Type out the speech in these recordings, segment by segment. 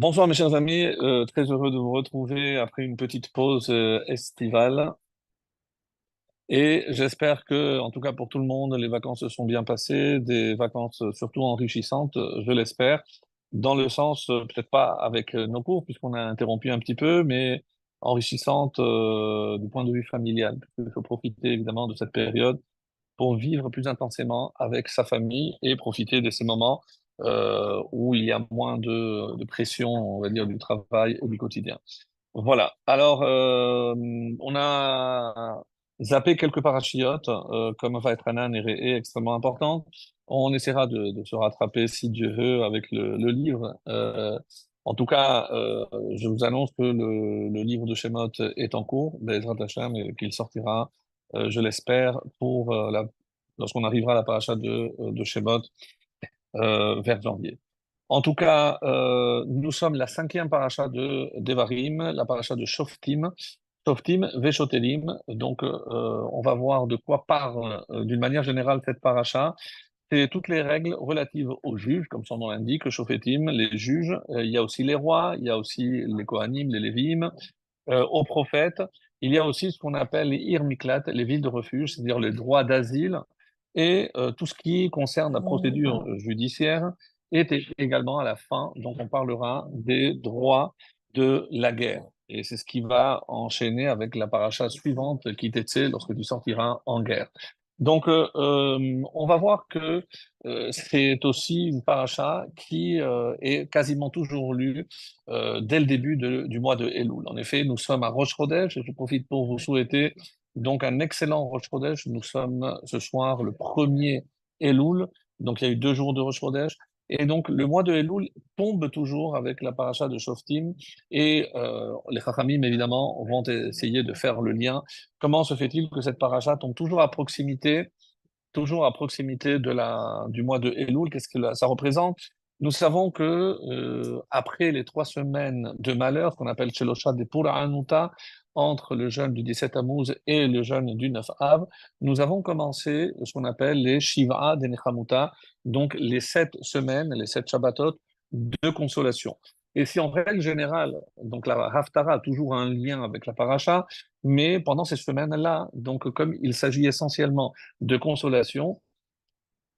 Bonsoir mes chers amis, très heureux de vous retrouver après une petite pause estivale et j'espère que, en tout cas pour tout le monde, les vacances se sont bien passées, des vacances surtout enrichissantes, je l'espère, dans le sens, peut-être pas avec nos cours puisqu'on a interrompu un petit peu, mais enrichissantes du point de vue familial. Il faut profiter évidemment de cette période pour vivre plus intensément avec sa famille et profiter de ces moments où il y a moins de pression, on va dire, du travail et du quotidien. Voilà. Alors, on a zappé quelques parachiotes, comme va être Hanan et Réé, extrêmement importantes. On essaiera de se rattraper, si Dieu veut, avec le livre. En tout cas, je vous annonce que le livre de Shemot est en cours, Bezrat Hashem, et qu'il sortira, je l'espère, pour lorsqu'on arrivera à la paracha de Shemot vers janvier. En tout cas, nous sommes la cinquième paracha de Devarim, la paracha de Shoftim, Shoftim Veshotelim. Donc, on va voir de quoi parle d'une manière générale cette paracha. C'est toutes les règles relatives aux juges, comme son nom l'indique, Shofetim, les juges. Il y a aussi les rois, il y a aussi les Kohanim, les Lévim, aux prophètes. Il y a aussi ce qu'on appelle les Ir Miklat, les villes de refuge, c'est-à-dire les droits d'asile et tout ce qui concerne la procédure judiciaire est également à la fin. Donc, on parlera des droits de la guerre. Et c'est ce qui va enchaîner avec la paracha suivante, qui était lorsque tu sortiras en guerre. Donc, on va voir que c'est aussi une paracha qui est quasiment toujours lue dès le début du mois de Elul. En effet, nous sommes à Rosh Chodesh et je profite pour vous souhaiter donc un excellent Rosh Chodesh. Nous sommes ce soir le premier Elul, donc il y a eu 2 jours de Rosh Chodesh. Et donc le mois de Elul tombe toujours avec la paracha de Shoftim et les Chachamim évidemment vont essayer de faire le lien. Comment se fait-il que cette paracha tombe toujours à proximité du mois de Elul? Qu'est-ce que ça représente? Nous savons que après les 3 semaines de malheur, qu'on appelle Sheloshat de Pura Anuta, entre le jeûne du 17 Tammuz et le jeûne du 9 Av, nous avons commencé ce qu'on appelle les Shiva de Nechamuta, donc les 7 semaines, les 7 Shabbatot de consolation. Et si en règle générale, donc la Haftara a toujours un lien avec la paracha, mais pendant ces semaines-là, donc comme il s'agit essentiellement de consolation,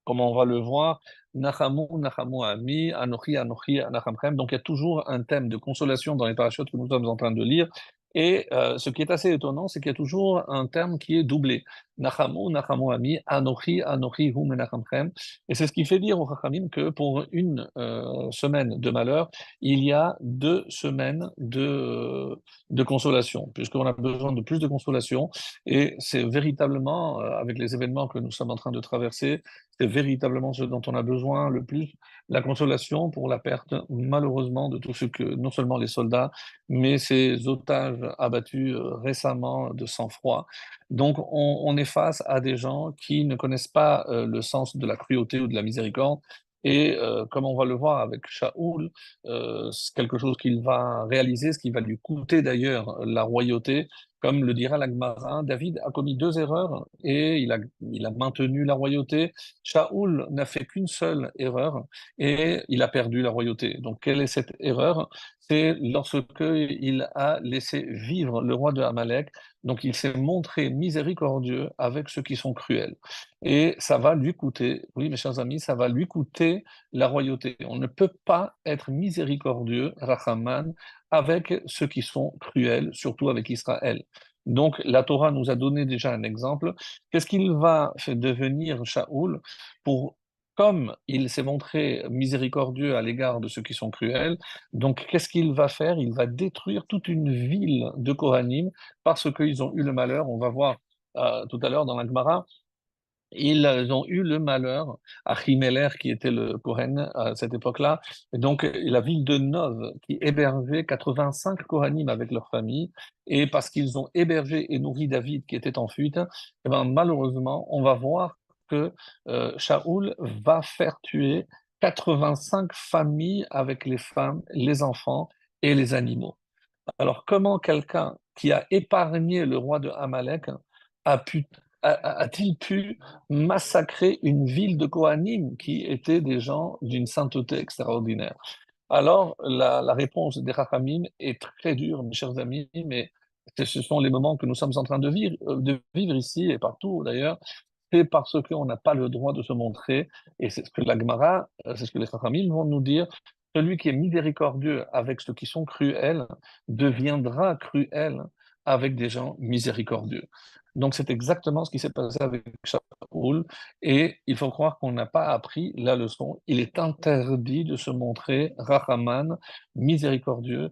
comme on va le voir, Nachamu, Nachamu Ami, Anochi, Anochi, Anachamchem. Donc il y a toujours un thème de consolation dans les parachutes que nous sommes en train de lire. Et ce qui est assez étonnant, c'est qu'il y a toujours un terme qui est doublé. Nachamu, Nachamu Ami, Anochi, Anochi, Hum, Menachamchem. Et c'est ce qui fait dire aux Chachamim que pour une semaine de malheur, il y a 2 semaines de consolation, puisqu'on a besoin de plus de consolation. Et c'est véritablement, avec les événements que nous sommes en train de traverser, c'est véritablement ce dont on a besoin le plus, la consolation pour la perte, malheureusement, de tout ce que, non seulement les soldats, mais ces otages abattus récemment de sang-froid. Donc, on est face à des gens qui ne connaissent pas le sens de la cruauté ou de la miséricorde. Et comme on va le voir avec Shaoul, c'est quelque chose qu'il va réaliser, ce qui va lui coûter d'ailleurs la royauté. Comme le dira l'Agmara, David a commis 2 erreurs et il a maintenu la royauté. Shaoul n'a fait qu'une seule erreur et il a perdu la royauté. Donc, quelle est cette erreur? C'est lorsque il a laissé vivre le roi de Amalek. Donc, il s'est montré miséricordieux avec ceux qui sont cruels. Et ça va lui coûter, oui, mes chers amis, ça va lui coûter la royauté. On ne peut pas être miséricordieux, Rachaman, avec ceux qui sont cruels, surtout avec Israël. Donc, la Torah nous a donné déjà un exemple. Qu'est-ce qu'il va devenir Shaoul pour, comme il s'est montré miséricordieux à l'égard de ceux qui sont cruels, donc qu'est-ce qu'il va faire? Il va détruire toute une ville de Kohanim parce qu'ils ont eu le malheur. On va voir tout à l'heure dans la Gemara, ils ont eu le malheur, Achimeler, qui était le Kohen à cette époque-là, et donc la ville de Nov, qui hébergeait 85 Kohanim avec leur famille, et parce qu'ils ont hébergé et nourri David, qui était en fuite, eh ben, malheureusement, on va voir que Shaoul va faire tuer 85 familles avec les femmes, les enfants et les animaux. Alors, comment quelqu'un qui a épargné le roi de Amalek a pu, a-t-il pu massacrer une ville de Kohanim qui étaient des gens d'une sainteté extraordinaire? Alors, la réponse des Rachamim est très dure, mes chers amis, mais ce sont les moments que nous sommes en train de vivre ici et partout d'ailleurs. C'est parce qu'on n'a pas le droit de se montrer, et c'est ce que la Gemara, c'est ce que les Chachamim vont nous dire, celui qui est miséricordieux avec ceux qui sont cruels deviendra cruel avec des gens miséricordieux. Donc c'est exactement ce qui s'est passé avec Shaul, et il faut croire qu'on n'a pas appris la leçon. Il est interdit de se montrer Rahaman, miséricordieux,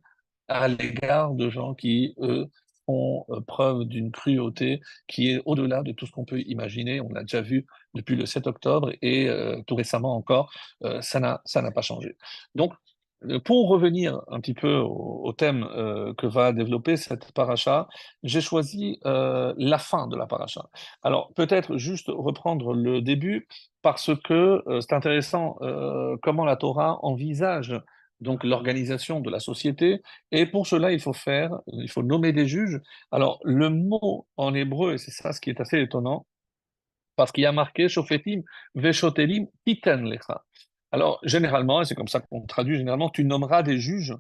à l'égard de gens qui, eux, font preuve d'une cruauté qui est au-delà de tout ce qu'on peut imaginer. On l'a déjà vu depuis le 7 octobre et tout récemment encore, ça n'a pas changé. Donc, pour revenir un petit peu au thème que va développer cette paracha, j'ai choisi la fin de la paracha. Alors, peut-être juste reprendre le début, parce que c'est intéressant comment la Torah envisage donc l'organisation de la société, et pour cela, il faut nommer des juges. Alors, le mot en hébreu, et c'est ça ce qui est assez étonnant, parce qu'il y a marqué Shofetim veshotelim titen lecha. Alors, généralement, et c'est comme ça qu'on traduit généralement, tu nommeras des juges.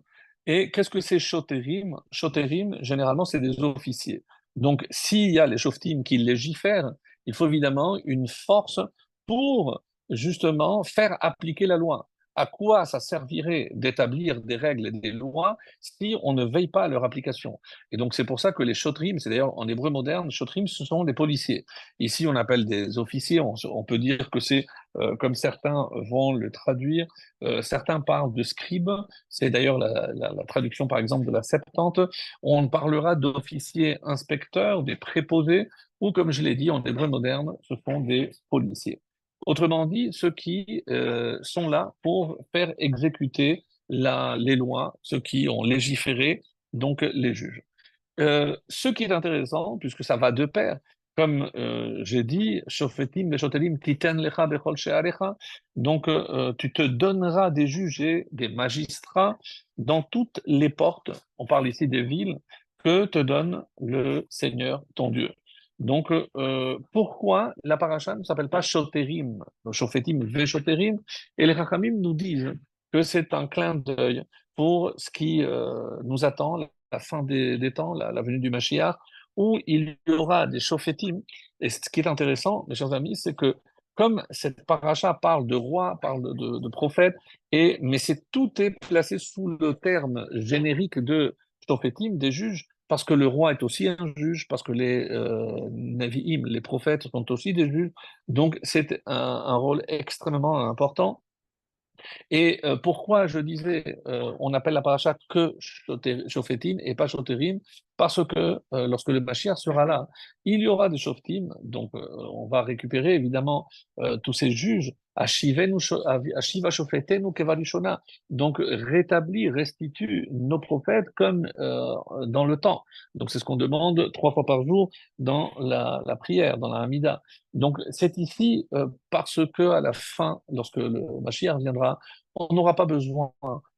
Et qu'est-ce que c'est shoterim? Shoterim, généralement, c'est des officiers. Donc, s'il y a les shoftim qui légifèrent, il faut évidemment une force pour justement faire appliquer la loi. À quoi ça servirait d'établir des règles et des lois si on ne veille pas à leur application? Et donc, c'est pour ça que les shotrim, c'est d'ailleurs en hébreu moderne, shotrim, ce sont des policiers. Ici, on appelle des officiers, on peut dire que c'est, comme certains vont le traduire, certains parlent de scribes, c'est d'ailleurs la traduction par exemple de la Septante, on parlera d'officiers inspecteurs, des préposés, ou comme je l'ai dit en hébreu moderne, ce sont des policiers. Autrement dit, ceux qui sont là pour faire exécuter les lois, ceux qui ont légiféré, donc les juges. Ce qui est intéressant, puisque ça va de pair, comme j'ai dit, Shofetim veshotelim titen lecha bechol she'arecha, donc tu te donneras des juges et des magistrats dans toutes les portes, on parle ici des villes, que te donne le Seigneur ton Dieu. Donc, pourquoi la paracha ne s'appelle pas Shoterim, Shofetim veshoterim, et les Chachamim nous disent que c'est un clin d'œil pour ce qui nous attend la fin des temps, la venue du Mashiach, où il y aura des shofetim. Et ce qui est intéressant, mes chers amis, c'est que comme cette paracha parle de rois, parle de prophètes, mais tout est placé sous le terme générique de shofetim, des juges, parce que le roi est aussi un juge, parce que les naviim, les prophètes sont aussi des juges. Donc c'est un rôle extrêmement important. Et pourquoi je disais, on appelle la paracha que Shofetim et pas Shoterim, parce que lorsque le Mashiach sera là, il y aura des Shoftim, donc on va récupérer évidemment tous ces juges, Ashiva Shofetenu Kevarishona, donc rétablit, restitue nos prophètes comme dans le temps. Donc c'est ce qu'on demande 3 fois par jour dans la prière, dans la Hamida. Donc c'est ici parce que à la fin, lorsque le Mashiach viendra, on n'aura pas besoin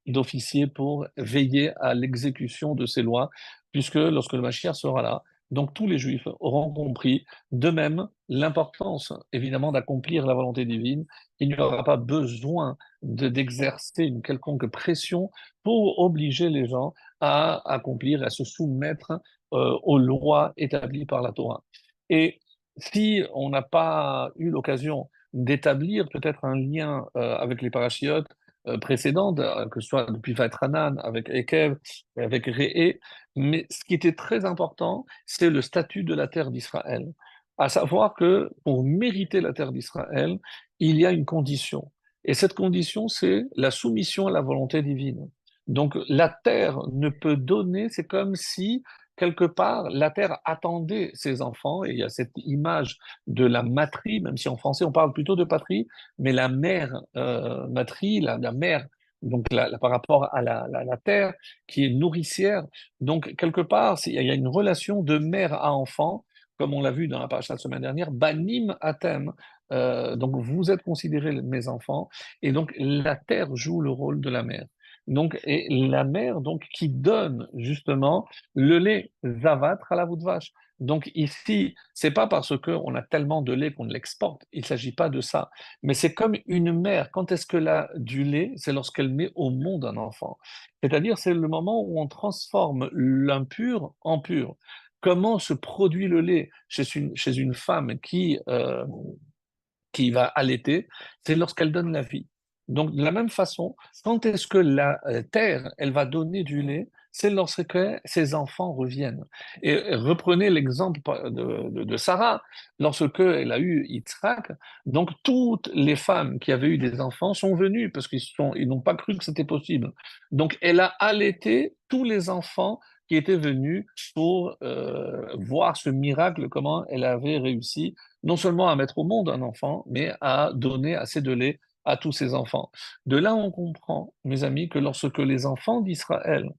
d'officiers pour veiller à l'exécution de ces lois, puisque lorsque le Mashiach sera là, donc tous les Juifs auront compris de même l'importance, évidemment, d'accomplir la volonté divine. Il n'y aura pas besoin d'exercer une quelconque pression pour obliger les gens à accomplir, à se soumettre aux lois établies par la Torah. Et si on n'a pas eu l'occasion d'établir peut-être un lien avec les parachiotes précédentes, que ce soit depuis Vatranan, avec Ekev, avec Réé, mais ce qui était très important, c'est le statut de la terre d'Israël. À savoir que pour mériter la terre d'Israël, il y a une condition. Et cette condition, c'est la soumission à la volonté divine. Donc la terre ne peut donner, c'est comme si quelque part, la terre attendait ses enfants, et il y a cette image de la matrie, même si en français on parle plutôt de patrie, mais la mère matrie, la mère, donc par rapport à la terre qui est nourricière. Donc quelque part, il y a une relation de mère à enfant, comme on l'a vu dans la paracha de la semaine dernière, banim atem. Donc vous êtes considérés mes enfants, et donc la terre joue le rôle de la mère. Donc, et la mère donc qui donne justement le lait zavat à la voûte vache. Donc ici, c'est pas parce qu'on a tellement de lait qu'on l'exporte, il ne s'agit pas de ça. Mais c'est comme une mère, quand est-ce qu'elle a du lait? C'est lorsqu'elle met au monde un enfant. C'est-à-dire, c'est le moment où on transforme l'impur en pur. Comment se produit le lait chez une femme qui va allaiter, c'est lorsqu'elle donne la vie. Donc, de la même façon, quand est-ce que la terre, elle va donner du lait? C'est lorsque ses enfants reviennent. Et reprenez l'exemple de Sarah, lorsque elle a eu Yitzhak, donc toutes les femmes qui avaient eu des enfants sont venues parce ils n'ont pas cru que c'était possible. Donc, elle a allaité tous les enfants qui étaient venus pour voir ce miracle, comment elle avait réussi non seulement à mettre au monde un enfant, mais à donner assez de lait à tous ses enfants. De là, on comprend, mes amis, que lorsque les enfants d'Israël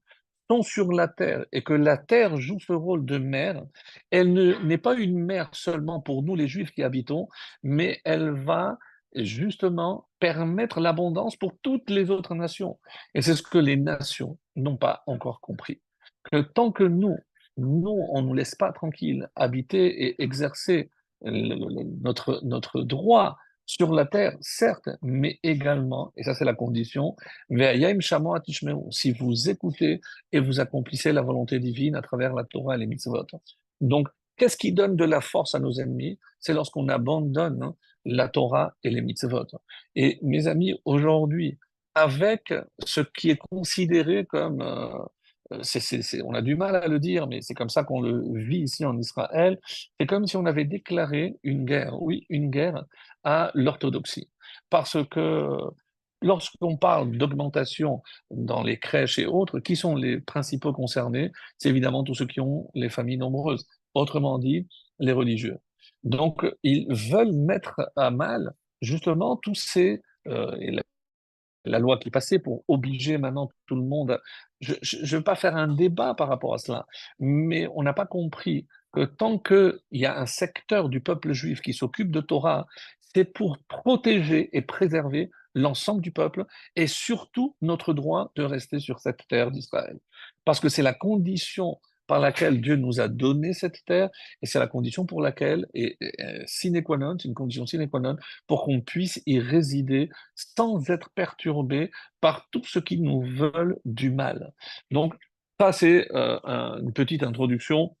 sont sur la terre et que la terre joue ce rôle de mère, n'est pas une mère seulement pour nous les Juifs qui habitons, mais elle va justement permettre l'abondance pour toutes les autres nations. Et c'est ce que les nations n'ont pas encore compris. Que tant que on ne nous laisse pas tranquilles habiter et exercer notre droit sur la terre, certes, mais également, et ça c'est la condition, Ve'ayim shama tishmeu, si vous écoutez et vous accomplissez la volonté divine à travers la Torah et les mitzvot. Donc, qu'est-ce qui donne de la force à nos ennemis? C'est lorsqu'on abandonne la Torah et les mitzvot. Et mes amis, aujourd'hui, avec ce qui est considéré comme on a du mal à le dire, mais c'est comme ça qu'on le vit ici en Israël. C'est comme si on avait déclaré une guerre, oui, une guerre à l'orthodoxie. Parce que lorsqu'on parle d'augmentation dans les crèches et autres, qui sont les principaux concernés? C'est évidemment tous ceux qui ont les familles nombreuses, autrement dit, les religieux. Donc, ils veulent mettre à mal justement tous et la loi qui est passée pour obliger maintenant tout le monde. Je ne veux pas faire un débat par rapport à cela, mais on n'a pas compris que tant qu'il y a un secteur du peuple juif qui s'occupe de Torah, c'est pour protéger et préserver l'ensemble du peuple et surtout notre droit de rester sur cette terre d'Israël. Parce que c'est la condition par laquelle Dieu nous a donné cette terre et c'est la condition pour laquelle, sine qua non, c'est une condition sine qua non, pour qu'on puisse y résider sans être perturbé par tout ce qui nous veulent du mal. Donc, ça, c'est une petite introduction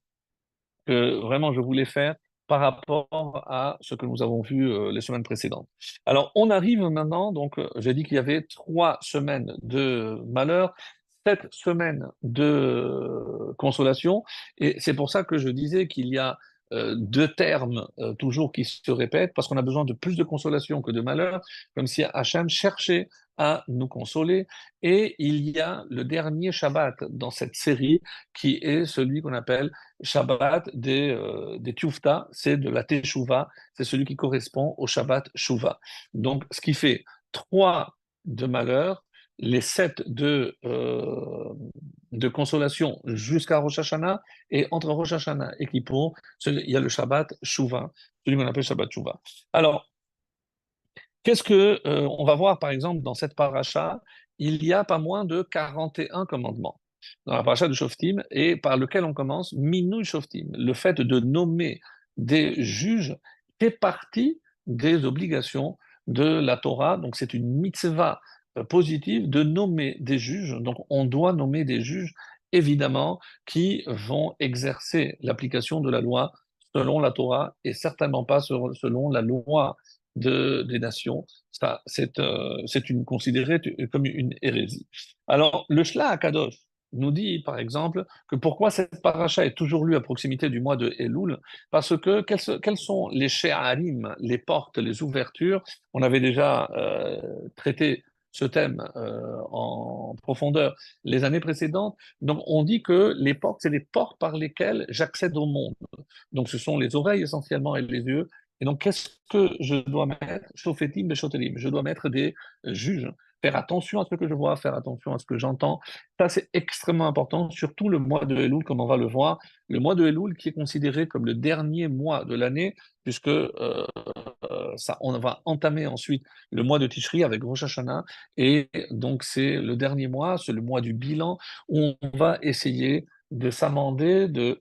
que vraiment je voulais faire par rapport à ce que nous avons vu les semaines précédentes. Alors, on arrive maintenant, donc j'ai dit qu'il y avait 3 semaines de malheur, 7 semaines de consolation, et c'est pour ça que je disais qu'il y a 2 termes toujours qui se répètent, parce qu'on a besoin de plus de consolation que de malheur, comme si Hachem cherchait à nous consoler, et il y a le dernier Shabbat dans cette série qui est celui qu'on appelle Shabbat des Tioufta, c'est de la Teshuvah, c'est celui qui correspond au Shabbat Shuvah. Donc, ce qui fait 3 de malheur, les 7 de consolation jusqu'à Rosh Hashanah, et entre Rosh Hashanah et Kippour, il y a le Shabbat Shuvah, celui qu'on appelle Shabbat Shuvah. Alors, qu'est-ce que on va voir par exemple dans cette paracha? Il y a pas moins de 41 commandements dans la paracha de Shoftim et par lequel on commence Minouï Shoftim. Le fait de nommer des juges fait partie des obligations de la Torah. Donc c'est une mitzvah positive de nommer des juges. Donc on doit nommer des juges évidemment qui vont exercer l'application de la loi selon la Torah et certainement pas selon la loi des nations. Ça, c'est considéré comme une hérésie. Alors, le Shla Akadosh nous dit, par exemple, que pourquoi cette paracha est toujours lue à proximité du mois de Elul, parce que quels sont les she'arim, les portes, les ouvertures? On avait déjà traité ce thème en profondeur les années précédentes. Donc, on dit que les portes, c'est les portes par lesquelles j'accède au monde. Donc, ce sont les oreilles essentiellement et les yeux. Et donc, qu'est-ce que je dois mettre? Shofetim beshotelim. Je dois mettre des juges. Faire attention à ce que je vois, faire attention à ce que j'entends. Ça, c'est extrêmement important, surtout le mois de Elul, comme on va le voir. Le mois de Elul qui est considéré comme le dernier mois de l'année, puisque on va entamer ensuite le mois de Tishri avec Rosh Hashanah. Et donc, c'est le dernier mois, c'est le mois du bilan, où on va essayer de s'amender, de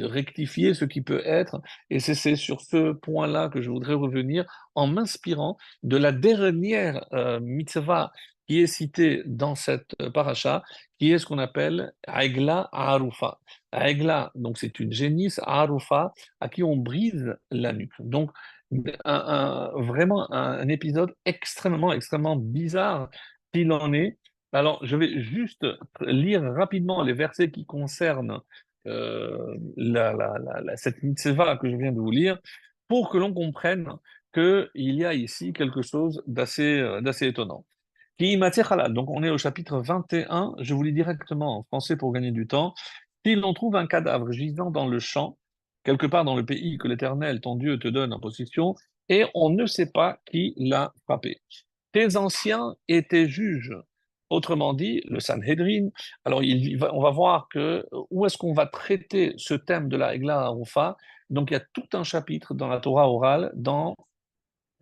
rectifier ce qui peut être. Et c'est sur ce point-là que je voudrais revenir en m'inspirant de la dernière mitzvah qui est citée dans cette paracha, qui est ce qu'on appelle Aigla Arufa. Aigla, donc c'est une génisse, Arufa, à qui on brise la nuque. Donc, vraiment un épisode extrêmement bizarre s'il en est. Alors, je vais juste lire rapidement les versets qui concernent cette mitzvah que je viens de vous lire pour que l'on comprenne qu'il y a ici quelque chose d'assez étonnant. Qui matière halal. Donc, on est au chapitre 21. Je vous lis directement en français pour gagner du temps. Si l'on trouve un cadavre gisant dans le champ, quelque part dans le pays que l'Éternel, ton Dieu, te donne en possession, et on ne sait pas qui l'a frappé. Tes anciens étaient juges. Autrement dit, le Sanhedrin. Alors, on va voir où est-ce qu'on va traiter ce thème de la Egla Harufa. Donc, il y a tout un chapitre dans la Torah orale, dans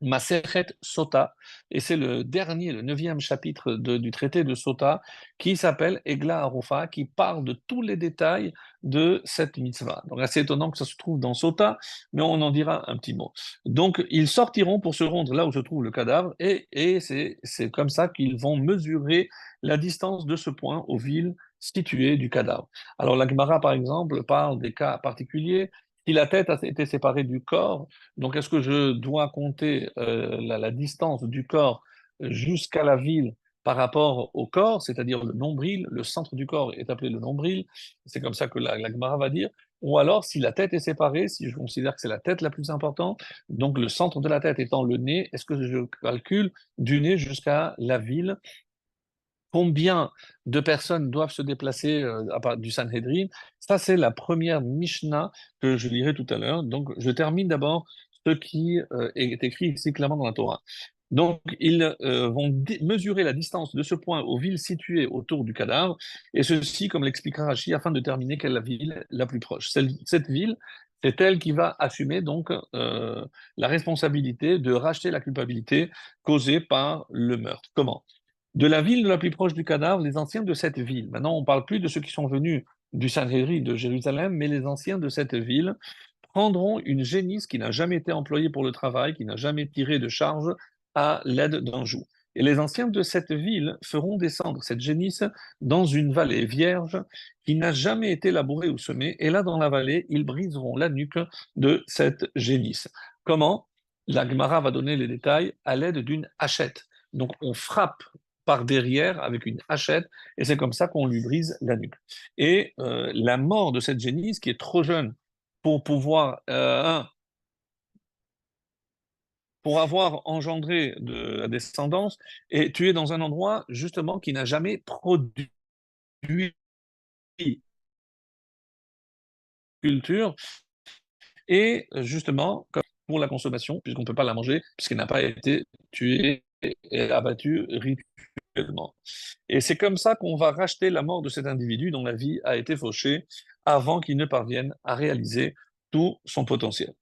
Masechet Sota, et c'est le dernier, le neuvième chapitre du traité de Sota, qui s'appelle Egla Arufa, qui parle de tous les détails de cette mitzvah. Donc assez étonnant que ça se trouve dans Sota, mais on en dira un petit mot. Donc ils sortiront pour se rendre là où se trouve le cadavre, et c'est comme ça qu'ils vont mesurer la distance de ce point aux villes situées du cadavre. Alors la Gemara, par exemple, parle des cas particuliers. Si la tête a été séparée du corps, donc, est-ce que je dois compter la distance du corps jusqu'à la ville par rapport au corps, c'est-à-dire le nombril, le centre du corps est appelé le nombril, c'est comme ça que la Gemara va dire, ou alors si la tête est séparée, si je considère que c'est la tête la plus importante, donc le centre de la tête étant le nez, est-ce que je calcule du nez jusqu'à la ville? Combien de personnes doivent se déplacer du Sanhedrin? Ça, c'est la première Mishnah que je lirai tout à l'heure. Donc, je termine d'abord ce qui est écrit ici clairement dans la Torah. Donc, ils vont mesurer la distance de ce point aux villes situées autour du cadavre, et ceci, comme l'expliquera Rashi, afin de déterminer quelle est la ville la plus proche. Cette ville, c'est elle qui va assumer donc la responsabilité de racheter la culpabilité causée par le meurtre. Comment? De la ville la plus proche du cadavre, les anciens de cette ville. Maintenant, on ne parle plus de ceux qui sont venus du Sanhédrin de Jérusalem, mais les anciens de cette ville prendront une génisse qui n'a jamais été employée pour le travail, qui n'a jamais tiré de charge à l'aide d'un joug. Et les anciens de cette ville feront descendre cette génisse dans une vallée vierge qui n'a jamais été labourée ou semée, et là, dans la vallée, ils briseront la nuque de cette génisse. Comment? La Gemara va donner les détails à l'aide d'une hachette. Donc, on frappe par derrière avec une hachette, et c'est comme ça qu'on lui brise la nuque. Et la mort de cette génisse, qui est trop jeune pour pouvoir, pour avoir engendré de la descendance, est tuée dans un endroit justement qui n'a jamais produit culture, et justement, comme pour la consommation, puisqu'on ne peut pas la manger, puisqu'elle n'a pas été tuée et abattue rituellement. Et c'est comme ça qu'on va racheter la mort de cet individu dont la vie a été fauchée avant qu'il ne parvienne à réaliser tout son potentiel.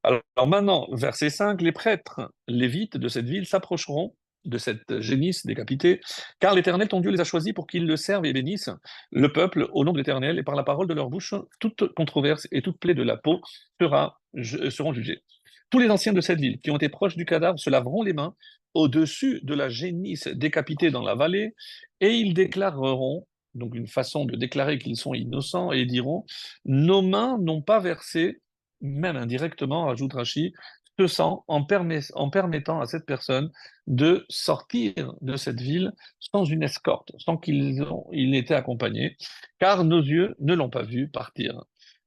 Alors maintenant, verset 5, les prêtres lévites de cette ville s'approcheront de cette génisse décapitée, car l'Éternel, ton Dieu, les a choisis pour qu'ils le servent et bénissent le peuple au nom de l'Éternel, et par la parole de leur bouche, toute controverse et toute plaie de la peau seront jugées. Tous les anciens de cette ville qui ont été proches du cadavre se laveront les mains au-dessus de la génisse décapitée dans la vallée, et ils déclareront, donc une façon de déclarer qu'ils sont innocents, et diront, nos mains n'ont pas versé, même indirectement, rajoute Rachi, ce sang en permettant à cette personne de sortir de cette ville sans une escorte, sans il ait été accompagné, car nos yeux ne l'ont pas vu partir.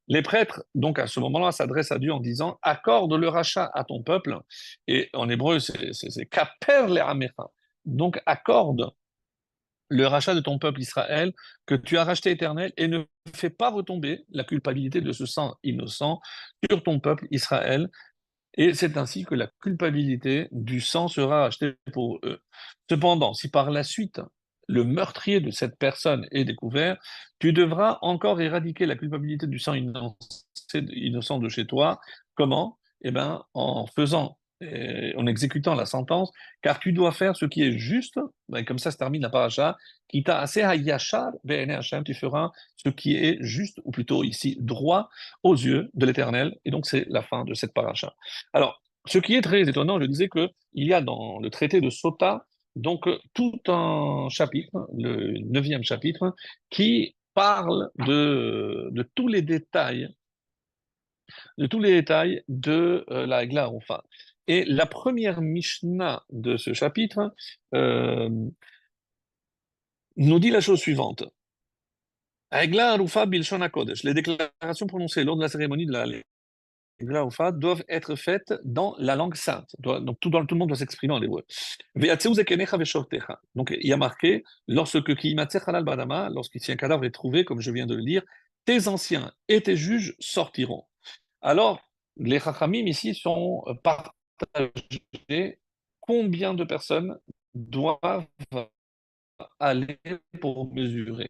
Les prêtres, donc à ce moment-là, s'adressent à Dieu en disant, accorde le rachat à ton peuple, et en hébreu, c'est kaper le amecha. Donc accorde le rachat de ton peuple Israël, que tu as racheté éternel, et ne fais pas retomber la culpabilité de ce sang innocent sur ton peuple Israël, et c'est ainsi que la culpabilité du sang sera achetée pour eux. Cependant, si par la suite le meurtrier de cette personne est découvert, tu devras encore éradiquer la culpabilité du sang innocent de chez toi. Comment? Eh bien, en exécutant la sentence, car tu dois faire ce qui est juste Ben, comme ça se termine la paracha. Kita aseh hayashar be'enei Hashem, tu feras ce qui est juste, ou plutôt ici droit aux yeux de l'Éternel. Et donc c'est la fin de cette paracha. Alors, ce qui est très étonnant, je disais que il y a dans le traité de Sota donc tout un chapitre, le neuvième chapitre, qui parle de tous les détails de la Hagla Arufa. Et la première Mishnah de ce chapitre euh, nous dit la chose suivante. Hagla Arufa Bilshon HaKodesh. Les déclarations prononcées lors de la cérémonie de la Hagla Arufa doivent être faites dans la langue sainte. Donc tout le monde doit s'exprimer en hébreu. Ve'atzeu zekenecha ve'shortecha. Donc il y a marqué, lorsque Ki'imatzer halal badama, lorsqu'ici un cadavre est trouvé, comme je viens de le lire, tes anciens et tes juges sortiront. Alors, les Chachamim ici sont partagés. Combien de personnes doivent aller pour mesurer?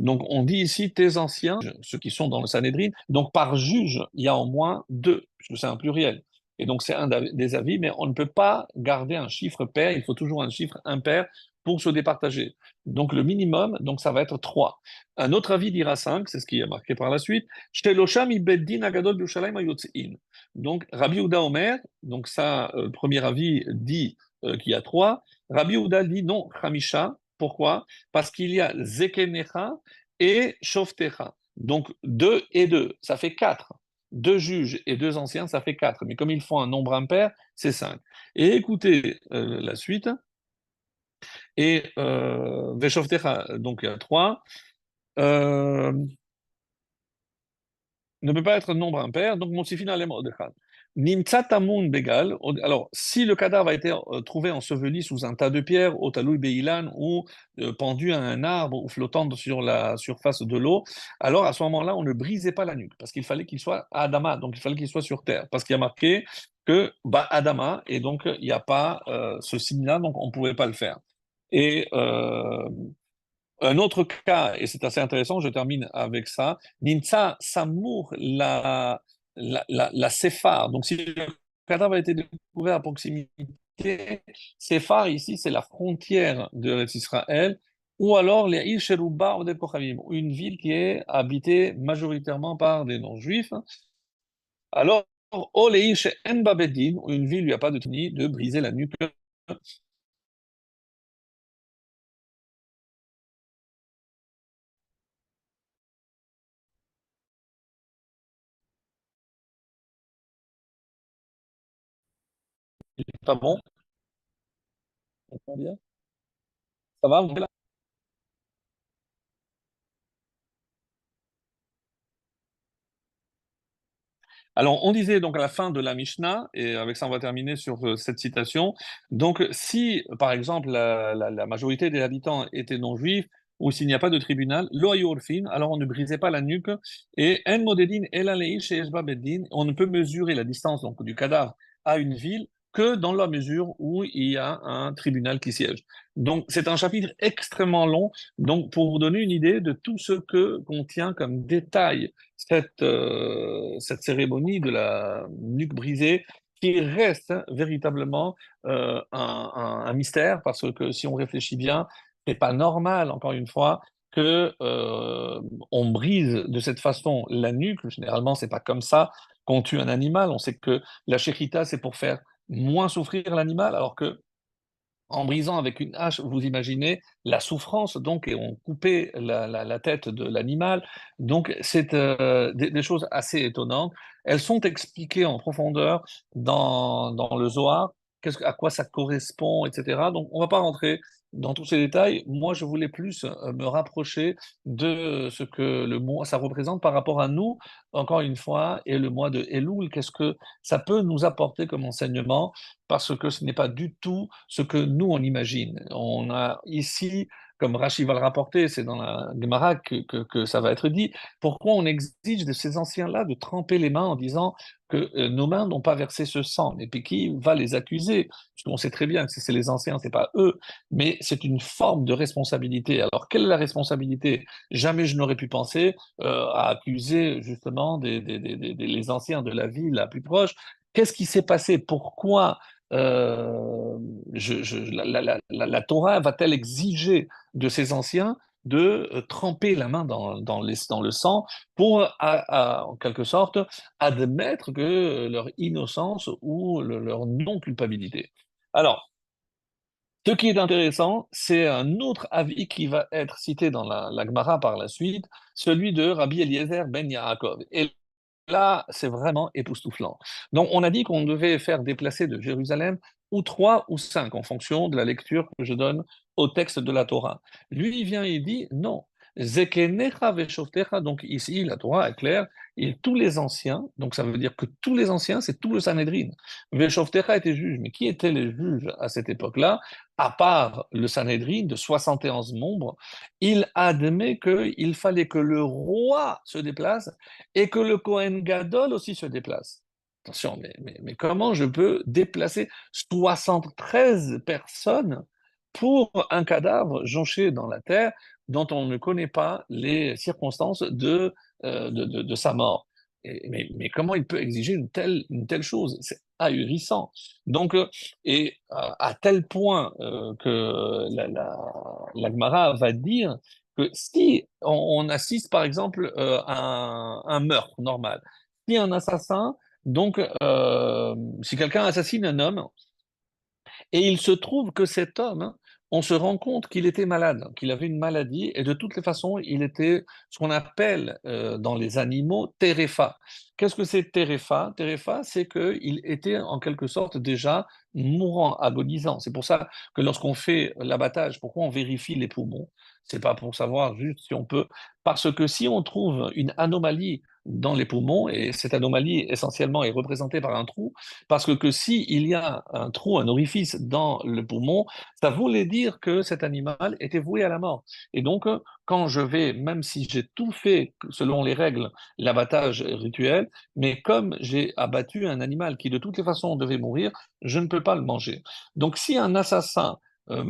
Donc, on dit ici tes anciens, ceux qui sont dans le Sanhédrin. Donc, par juge, il y a au moins deux, puisque c'est un pluriel. Et donc, c'est un des avis, mais on ne peut pas garder un chiffre pair, il faut toujours un chiffre impair pour se départager. Donc, le minimum, donc ça va être trois. Un autre avis dira cinq, c'est ce qui est marqué par la suite. Shelosham ibeddin agadol b'Yerushalayim hayotzein. Donc, Rabbi Yehuda Omer, donc ça, le premier avis dit qu'il y a trois. Rabbi Yehuda dit non, Hamisha. Pourquoi? Parce qu'il y a Zekenecha et Shoftecha. Donc, deux et deux, ça fait quatre. Deux juges et deux anciens, ça fait quatre. Mais comme ils font un nombre impair, c'est cinq. Et écoutez la suite. Et Veshoftecha, donc il y a trois. Euh, ne peut pas être nombre impair, donc Mosifina Alem Odechad. Nimtsa Tamun Begal. Alors, si le cadavre a été trouvé enseveli sous un tas de pierres, au Taloui Beilan, ou pendu à un arbre, ou flottant sur la surface de l'eau, alors à ce moment-là, on ne brisait pas la nuque, parce qu'il fallait qu'il soit Adama, donc il fallait qu'il soit sur terre, parce qu'il y a marqué que bah, Adama, et donc il n'y a pas ce signe-là, donc on ne pouvait pas le faire. Et un autre cas, et c'est assez intéressant, je termine avec ça, Nimtsa Samour la Séphar. Donc, si le cadavre a été découvert à proximité, Séphar, ici, c'est la frontière de Israël, ou alors les Il Sheruba ou des Kochavim, une ville qui est habitée majoritairement par des non-juifs. Alors, Oleï En Babedin, une ville où il n'y a pas de tenue de briser la nuque. Pas bon? Ça va bien? Ça va? Vous êtes là. Alors, on disait donc à la fin de la Mishnah, et avec ça on va terminer sur cette citation, donc si par exemple la majorité des habitants étaient non-juifs, ou s'il n'y a pas de tribunal, lo hayu orfin, alors on ne brisait pas la nuque, et en modedin ela leish sheyesh ba beddin, on ne peut mesurer la distance donc, du cadavre à une ville que dans la mesure où il y a un tribunal qui siège. Donc c'est un chapitre extrêmement long, donc pour vous donner une idée de tout ce que contient comme détail cette cérémonie de la nuque brisée qui reste véritablement un mystère parce que si on réfléchit bien, c'est pas normal, encore une fois, que on brise de cette façon la nuque. Généralement, c'est pas comme ça qu'on tue un animal. On sait que la shechita, c'est pour faire moins souffrir l'animal, alors que en brisant avec une hache, vous imaginez la souffrance, donc, et on coupait la tête de l'animal. Donc, c'est des choses assez étonnantes. Elles sont expliquées en profondeur dans le Zohar, à quoi ça correspond, etc. Donc, on ne va pas rentrer dans tous ces détails. Moi, je voulais plus me rapprocher de ce que le mois, ça représente par rapport à nous, encore une fois, et le mois de Elul. Qu'est-ce que ça peut nous apporter comme enseignement? Parce que ce n'est pas du tout ce que nous, on imagine. On a ici, comme Rachid va le rapporter, c'est dans la Gemara que ça va être dit, pourquoi on exige de ces anciens-là de tremper les mains en disant que nos mains n'ont pas versé ce sang. Et puis qui va les accuser? Parce qu'on sait très bien que c'est les anciens, c'est pas eux, mais c'est une forme de responsabilité. Alors, quelle est la responsabilité? Jamais je n'aurais pu penser à accuser justement les anciens de la ville la plus proche. Qu'est-ce qui s'est passé? Pourquoi la Torah va-t-elle exiger de ces anciens de tremper la main dans le sang pour, en quelque sorte, admettre que leur innocence ou leur non-culpabilité. Alors, ce qui est intéressant, c'est un autre avis qui va être cité dans la Gemara par la suite, celui de Rabbi Eliezer ben Yaakov. Et là, c'est vraiment époustouflant. Donc, on a dit qu'on devait faire déplacer de Jérusalem ou 3 ou 5 en fonction de la lecture que je donne au texte de la Torah. Lui, il vient et dit non. Zekenecha veshoftecha, donc ici, la Torah est claire, et tous les anciens, donc ça veut dire que tous les anciens, c'est tout le Sanhédrin. Veshoftecha était juge, mais qui étaient les juges à cette époque-là, à part le Sanhédrin de 71 membres? Il admet qu'il fallait que le roi se déplace et que le Kohen Gadol aussi se déplace. Attention, mais comment je peux déplacer 73 personnes pour un cadavre jonché dans la terre dont on ne connaît pas les circonstances de sa mort? Mais comment il peut exiger une telle chose? C'est ahurissant. Donc, à tel point que la Gemara va dire que si on assiste par exemple à un meurtre normal, si un assassin, donc si quelqu'un assassine un homme, et il se trouve que cet homme, on se rend compte qu'il était malade, qu'il avait une maladie, et de toutes les façons, il était ce qu'on appelle dans les animaux terefa. Qu'est-ce que c'est terefa? Terefa, c'est qu'il était en quelque sorte déjà mourant, agonisant. C'est pour ça que lorsqu'on fait l'abattage, pourquoi on vérifie les poumons? C'est pas pour savoir juste si on peut, parce que si on trouve une anomalie dans les poumons, et cette anomalie essentiellement est représentée par un trou, parce que si il y a un trou, un orifice dans le poumon, ça voulait dire que cet animal était voué à la mort. Et donc, quand je vais, même si j'ai tout fait selon les règles, l'abattage rituel, mais comme j'ai abattu un animal qui de toutes les façons devait mourir, je ne peux pas le manger. Donc, si un assassin euh,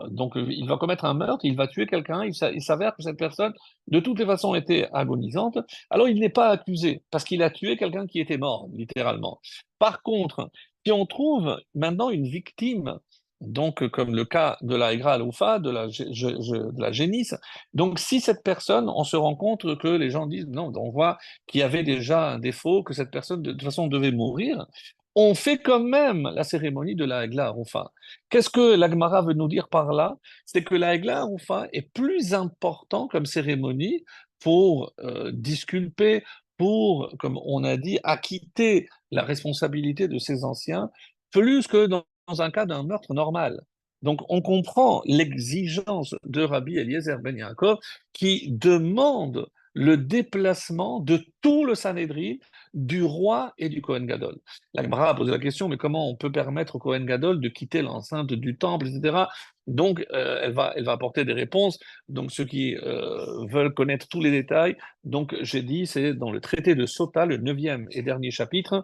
donc il va commettre un meurtre, il va tuer quelqu'un, il s'avère que cette personne de toutes les façons était agonisante, alors il n'est pas accusé parce qu'il a tué quelqu'un qui était mort, littéralement. Par contre, si on trouve maintenant une victime, donc comme le cas de la Hegra al-Oufa, de la génisse, donc si cette personne, on se rend compte que les gens disent non, on voit qu'il y avait déjà un défaut, que cette personne de toute façon devait mourir, on fait quand même la cérémonie de la Hegla Aroufa. Qu'est-ce que la Gemara veut nous dire par là? C'est que la Hegla Aroufa est plus important comme cérémonie pour disculper, pour, comme on a dit, acquitter la responsabilité de ces anciens, plus que dans un cas d'un meurtre normal. Donc on comprend l'exigence de Rabbi Eliezer ben Yaakov qui demande le déplacement de tout le Sanhédrin, du roi et du Kohen Gadol. La Gemara a posé la question, mais comment on peut permettre au Kohen Gadol de quitter l'enceinte du temple, etc. Donc, elle va apporter des réponses. Donc, ceux qui veulent connaître tous les détails, donc j'ai dit, c'est dans le traité de Sota, le 9e et dernier chapitre,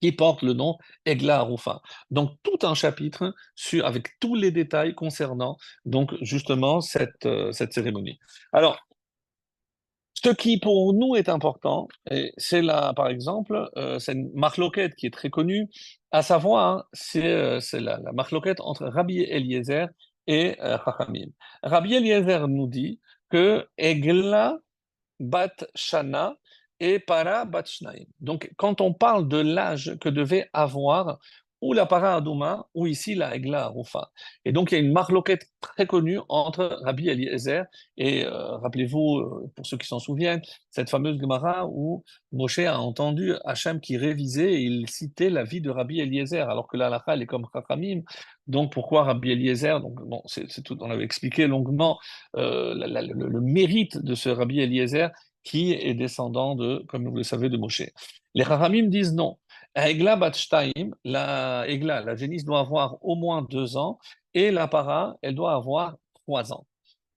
qui porte le nom Egla Arufa. Donc, tout un chapitre avec tous les détails concernant donc justement cette cérémonie. Alors, ce qui pour nous est important, et c'est là, par exemple, c'est une marloquette qui est très connue, à savoir, hein, c'est la marloquette entre Rabbi Eliezer et Chachamim. Rabbi Eliezer nous dit que Egla bat Shana et Para bat Shnaim. Donc, quand on parle de l'âge que devait avoir ou la Para Adouma ou ici la Egla Arufa. Et donc, il y a une marloquette très connue entre Rabbi Eliezer et, rappelez-vous, pour ceux qui s'en souviennent, cette fameuse Gemara où Moshe a entendu Hachem qui révisait et il citait la vie de Rabbi Eliezer, alors que la halakha, elle est comme Chachamim. Donc, pourquoi Rabbi Eliezer? Donc, bon, c'est tout, on avait expliqué longuement le mérite de ce Rabbi Eliezer qui est descendant de, comme vous le savez, de Moshe. Les Chachamim disent non. Egla bat Shtaim, la Egla, la génisse doit avoir au moins 2 ans et la para, elle doit avoir 3 ans.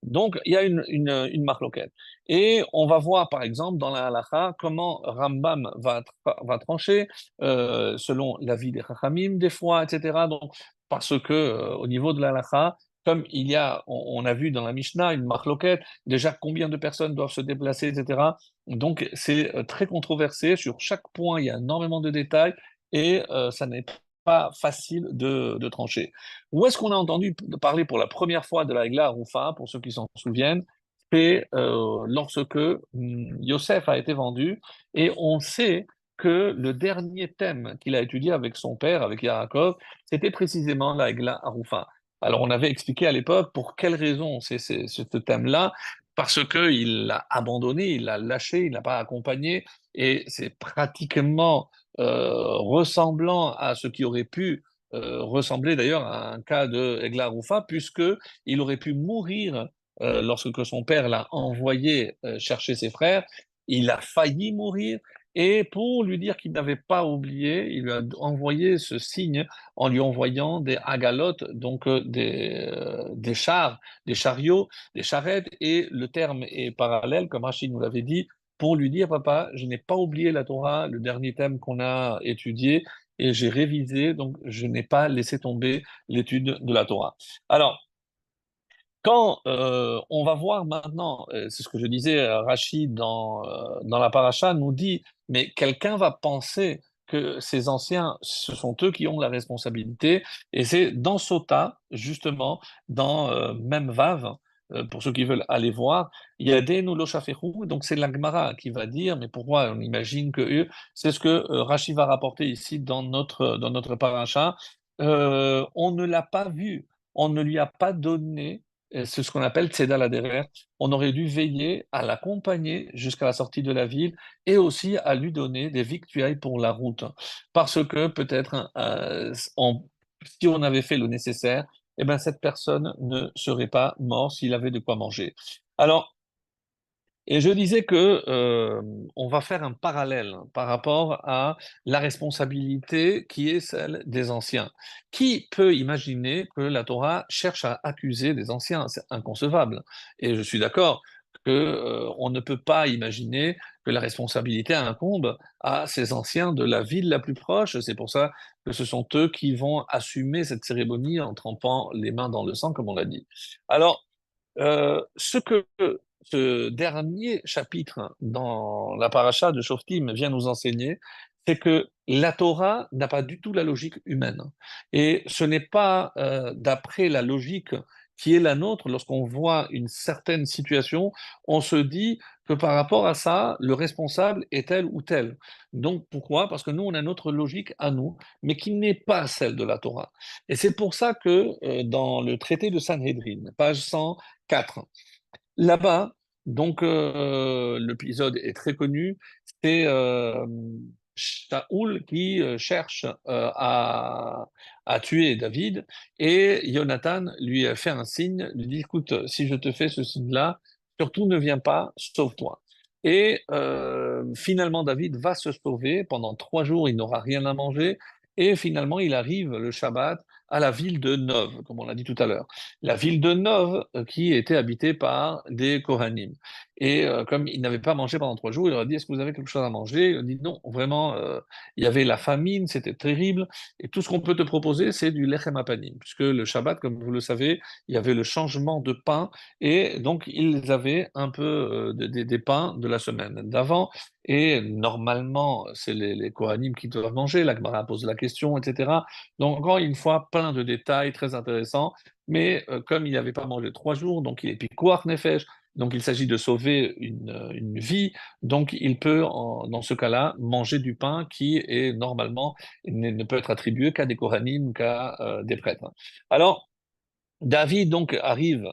Donc, il y a une marloquette. Et on va voir, par exemple, dans la halakha, comment Rambam va trancher, selon l'avis des Chachamim, des fois, etc. Donc, parce que, au niveau de la halakha, comme il y a, on a vu dans la Mishnah, une marloquette, déjà combien de personnes doivent se déplacer, etc. Donc, c'est très controversé. Sur chaque point, il y a énormément de détails et ça n'est pas facile de trancher. Où est-ce qu'on a entendu parler pour la première fois de la Egla Aroufa, pour ceux qui s'en souviennent? C'est lorsque Yosef a été vendu, et on sait que le dernier thème qu'il a étudié avec son père, avec Yaakov, c'était précisément la Egla Aroufa. Alors on avait expliqué à l'époque pour quelle raison c'est ce thème-là, parce qu'il l'a abandonné, il l'a lâché, il n'a pas accompagné, et c'est pratiquement ressemblant à ce qui aurait pu ressembler d'ailleurs à un cas de Egla Roufa, puisque il aurait pu mourir lorsque son père l'a envoyé chercher ses frères. Il a failli mourir, et pour lui dire qu'il n'avait pas oublié, il lui a envoyé ce signe en lui envoyant des agalotes, donc des chars, des chariots, des charrettes, et le terme est parallèle, comme Rachid nous l'avait dit, pour lui dire, papa, je n'ai pas oublié la Torah, le dernier thème qu'on a étudié, et j'ai révisé, donc je n'ai pas laissé tomber l'étude de la Torah. Alors, quand on va voir maintenant, c'est ce que je disais, Rachid dans la paracha nous dit, mais quelqu'un va penser que ces anciens, ce sont eux qui ont la responsabilité, et c'est dans Sota, justement, dans même Vav, pour ceux qui veulent aller voir, il y a des lo shafechu, donc c'est la Gemara qui va dire, mais pourquoi on imagine que eux, c'est ce que Rachid va rapporter ici dans notre paracha, on ne l'a pas vu, on ne lui a pas donné, c'est ce qu'on appelle Tzeda Laderer. On aurait dû veiller à l'accompagner jusqu'à la sortie de la ville, et aussi à lui donner des victuailles pour la route. Parce que peut-être, si on avait fait le nécessaire, eh ben, cette personne ne serait pas morte s'il avait de quoi manger. Alors, et je disais que on va faire un parallèle par rapport à la responsabilité qui est celle des anciens. Qui peut imaginer que la Torah cherche à accuser des anciens? C'est inconcevable. Et je suis d'accord que on ne peut pas imaginer que la responsabilité incombe à ces anciens de la ville la plus proche. C'est pour ça que ce sont eux qui vont assumer cette cérémonie en trempant les mains dans le sang, comme on l'a dit. Alors, ce que ce dernier chapitre dans la paracha de Shoftim vient nous enseigner, c'est que la Torah n'a pas du tout la logique humaine. Et ce n'est pas d'après la logique qui est la nôtre, lorsqu'on voit une certaine situation, on se dit que par rapport à ça, le responsable est tel ou tel. Donc pourquoi? Parce que nous, on a notre logique à nous, mais qui n'est pas celle de la Torah. Et c'est pour ça que dans le traité de Sanhedrin, page 104, là-bas, donc l'épisode est très connu, c'est Shaoul qui cherche à tuer David, et Jonathan lui fait un signe, lui dit, écoute, si je te fais ce signe-là, surtout ne viens pas, sauve-toi. Et finalement, David va se sauver. Pendant 3 jours, il n'aura rien à manger, et finalement, il arrive le Shabbat à la ville de Nov, comme on l'a dit tout à l'heure. La ville de Nov, qui était habitée par des Kohanim. Et comme il n'avait pas mangé pendant 3 jours, il leur a dit, est-ce que vous avez quelque chose à manger? Il a dit, non, vraiment, il y avait la famine, c'était terrible, et tout ce qu'on peut te proposer, c'est du lechem apanim, puisque le Shabbat, comme vous le savez, il y avait le changement de pain, et donc ils avaient un peu des pains de la semaine d'avant, et normalement, c'est les Kohanim qui doivent manger, la Gemara pose la question, etc. Donc, encore une fois, plein de détails très intéressants, mais comme il n'avait pas mangé 3 jours, donc il est pikuach nefesh, donc il s'agit de sauver une vie, donc il peut, dans ce cas-là, manger du pain qui est normalement, ne peut être attribué qu'à des Kohanim, qu'à des prêtres. Alors, David donc arrive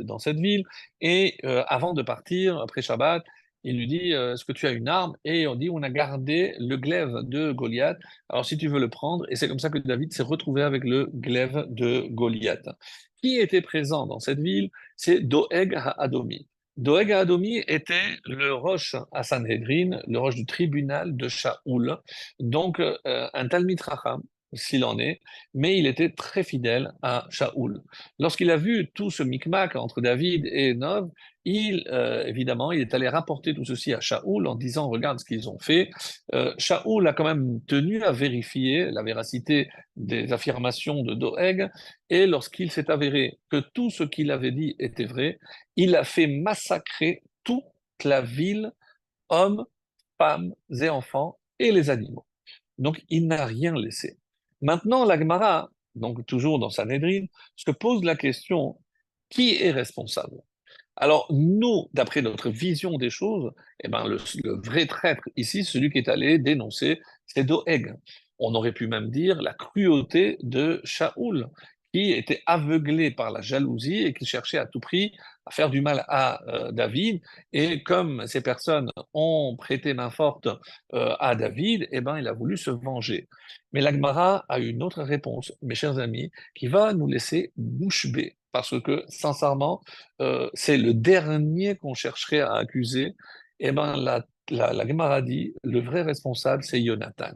dans cette ville, et avant de partir, après Shabbat, il lui dit, est-ce que tu as une arme? Et on dit, on a gardé le glaive de Goliath, alors si tu veux le prendre. Et c'est comme ça que David s'est retrouvé avec le glaive de Goliath. Qui était présent dans cette ville? C'est Doeg ha-Adomi. Doeg ha-Adomi était le roche à Sanhedrin, le roche du tribunal de Shaoul, donc un Talmid Chacham, s'il en est, mais il était très fidèle à Shaoul. Lorsqu'il a vu tout ce micmac entre David et Nov, évidemment, il est allé rapporter tout ceci à Shaoul en disant, regarde ce qu'ils ont fait. Shaoul a quand même tenu à vérifier la véracité des affirmations de Doeg, et lorsqu'il s'est avéré que tout ce qu'il avait dit était vrai, il a fait massacrer toute la ville, hommes, femmes et enfants, et les animaux. Donc il n'a rien laissé. Maintenant, la Gemara, donc toujours dans Sanhedrin, se pose la question, qui est responsable? Alors, nous, d'après notre vision des choses, eh ben, le vrai traître ici, celui qui est allé dénoncer, c'est Doeg. On aurait pu même dire la cruauté de Shaoul, qui était aveuglé par la jalousie et qui cherchait à tout prix à faire du mal à David. Et comme ces personnes ont prêté main forte à David, eh ben, il a voulu se venger. Mais l'Agmara a une autre réponse, mes chers amis, qui va nous laisser bouche bée. Parce que, sincèrement, c'est le dernier qu'on chercherait à accuser, eh ben, la Gemara dit, le vrai responsable, c'est Jonathan.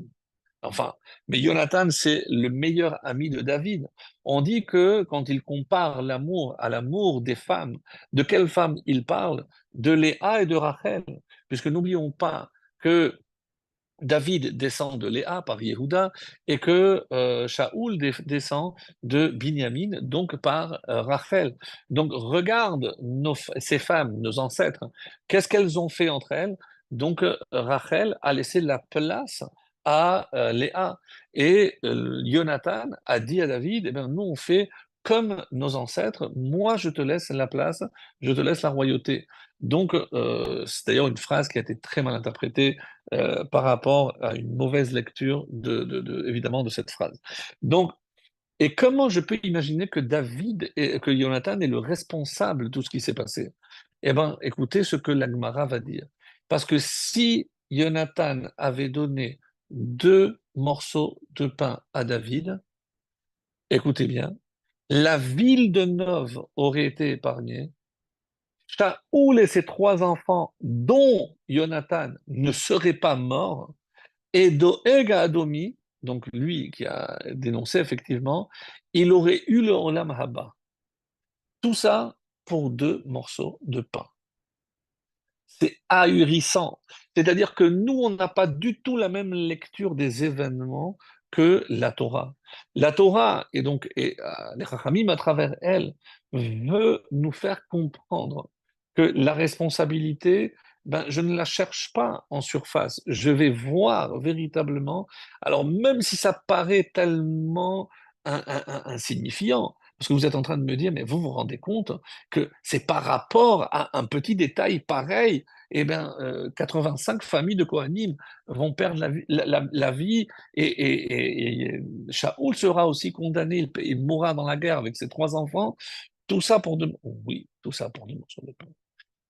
Enfin, mais Jonathan, c'est le meilleur ami de David. On dit que quand il compare l'amour à l'amour des femmes, de quelles femmes il parle? De Léa et de Rachel. Puisque n'oublions pas que David descend de Léa par Yehuda et que Shaoul descend de Binyamin, donc par Rachel. Donc regarde ces femmes, nos ancêtres, qu'est-ce qu'elles ont fait entre elles? Donc Rachel a laissé la place à Léa et Jonathan a dit à David, eh bien, nous on fait comme nos ancêtres, moi je te laisse la place, je te laisse la royauté. Donc c'est d'ailleurs une phrase qui a été très mal interprétée par rapport à une mauvaise lecture évidemment de cette phrase. Donc, et comment je peux imaginer que David et que Jonathan est le responsable de tout ce qui s'est passé? Eh bien, écoutez ce que l'Agmara va dire. Parce que si Jonathan avait donné 2 morceaux de pain à David, écoutez bien, la ville de Nov aurait été épargnée, Shaoul et ses 3 enfants, dont Jonathan, ne seraient pas morts, et Doeg à Adomi, donc lui qui a dénoncé effectivement, il aurait eu le Olam Haba. Tout ça pour 2 morceaux de pain. C'est ahurissant. C'est-à-dire que nous, on n'a pas du tout la même lecture des événements que la Torah. La Torah, les Chachamim, à travers elle, veut nous faire comprendre que la responsabilité, ben, je ne la cherche pas en surface. Je vais voir véritablement, alors même si ça paraît tellement insignifiant, parce que vous êtes en train de me dire, mais vous vous rendez compte que c'est par rapport à un petit détail pareil, eh bien, 85 familles de Kohanim vont perdre la vie et Shaoul sera aussi condamné, il mourra dans la guerre avec ses 3 enfants. Tout ça pour oui, tout ça pour 2 morceaux de pain.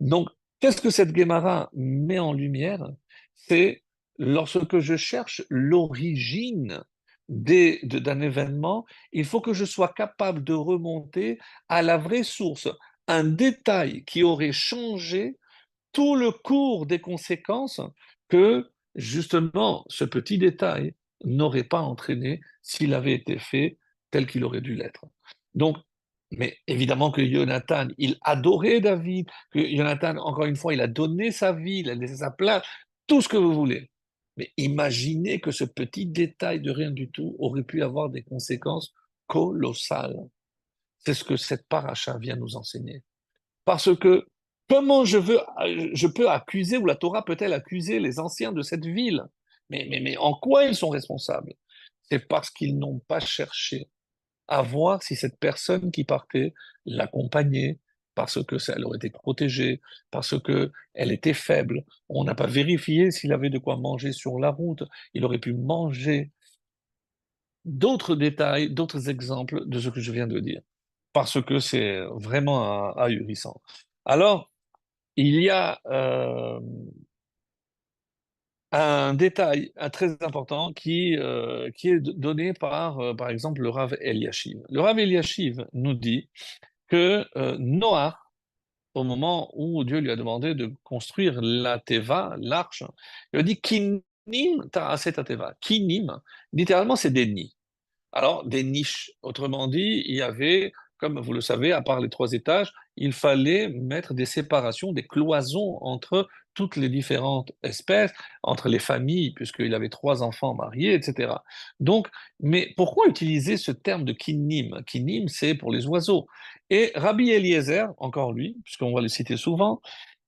Donc, qu'est-ce que cette Guémara met en lumière? C'est lorsque je cherche l'origine d'un événement, il faut que je sois capable de remonter à la vraie source, un détail qui aurait changé tout le cours des conséquences que, justement, ce petit détail n'aurait pas entraîné s'il avait été fait tel qu'il aurait dû l'être. Donc, mais évidemment que Jonathan, il adorait David, que Jonathan, encore une fois, il a donné sa vie, il a laissé sa place, tout ce que vous voulez. Mais imaginez que ce petit détail de rien du tout aurait pu avoir des conséquences colossales. C'est ce que cette paracha vient nous enseigner. Parce que comment je peux accuser, ou la Torah peut-elle accuser les anciens de cette ville? Mais en quoi ils sont responsables? C'est parce qu'ils n'ont pas cherché à voir si cette personne qui partait l'accompagnait, parce que elle aurait été protégée, parce que elle était faible. On n'a pas vérifié s'il avait de quoi manger sur la route. Il aurait pu manger. D'autres détails, d'autres exemples de ce que je viens de dire, parce que c'est vraiment ahurissant. Alors, il y a un détail très important qui est donné par exemple, le Rav Eliashiv. Le Rav Eliashiv nous dit que Noah, au moment où Dieu lui a demandé de construire la Teva, l'arche, il a dit Kinim ta'aset Teva. Kinim, littéralement, c'est des nids. Alors, des niches. Autrement dit, il y avait, comme vous le savez, à part les 3 étages, il fallait mettre des séparations, des cloisons entre toutes les différentes espèces, entre les familles, puisqu'il avait 3 enfants mariés, etc. Donc, mais pourquoi utiliser ce terme de kinim? Kinim, c'est pour les oiseaux. Et Rabbi Eliezer, encore lui, puisqu'on va le citer souvent,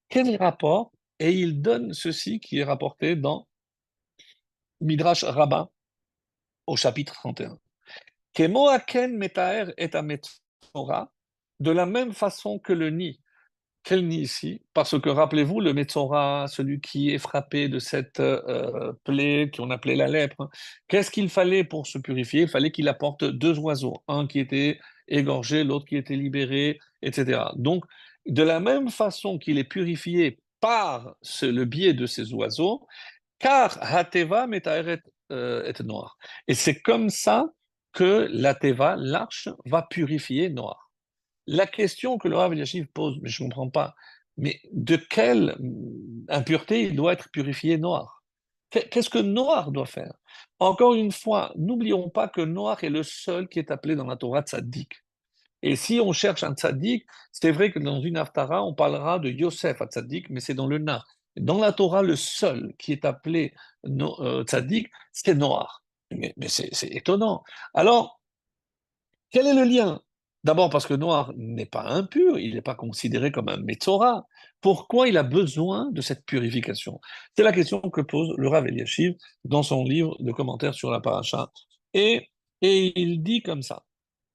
quel rapport? Et il donne ceci qui est rapporté dans Midrash Rabbah, au chapitre 31. Kemo aken metaer et ametzora, de la même façon que le nid. Quel nid ici? Parce que rappelez-vous, le Metzora, celui qui est frappé de cette plaie qu'on appelait la lèpre, qu'est-ce qu'il fallait pour se purifier? Il fallait qu'il apporte deux oiseaux, un qui était égorgé, l'autre qui était libéré, etc. Donc, de la même façon qu'il est purifié par le biais de ces oiseaux, car Hateva metaeret et noir. Et c'est comme ça que la Teva, l'arche, va purifier Noir. La question que le Rav Eliashiv pose, mais je ne comprends pas, mais de quelle impureté il doit être purifié Noir? Qu'est-ce que Noir doit faire? Encore une fois, n'oublions pas que Noir est le seul qui est appelé dans la Torah tzaddik. Et si on cherche un tzaddik, c'est vrai que dans une haftara, on parlera de Yosef à tzaddik, mais c'est dans le Na. Dans la Torah, le seul qui est appelé tzaddik, c'est Noir. Mais c'est étonnant. Alors, quel est le lien? D'abord parce que Noir n'est pas impur, il n'est pas considéré comme un Metzora. Pourquoi il a besoin de cette purification? C'est la question que pose le Rav Eliashiv dans son livre de commentaires sur la paracha. Et, et il dit comme ça.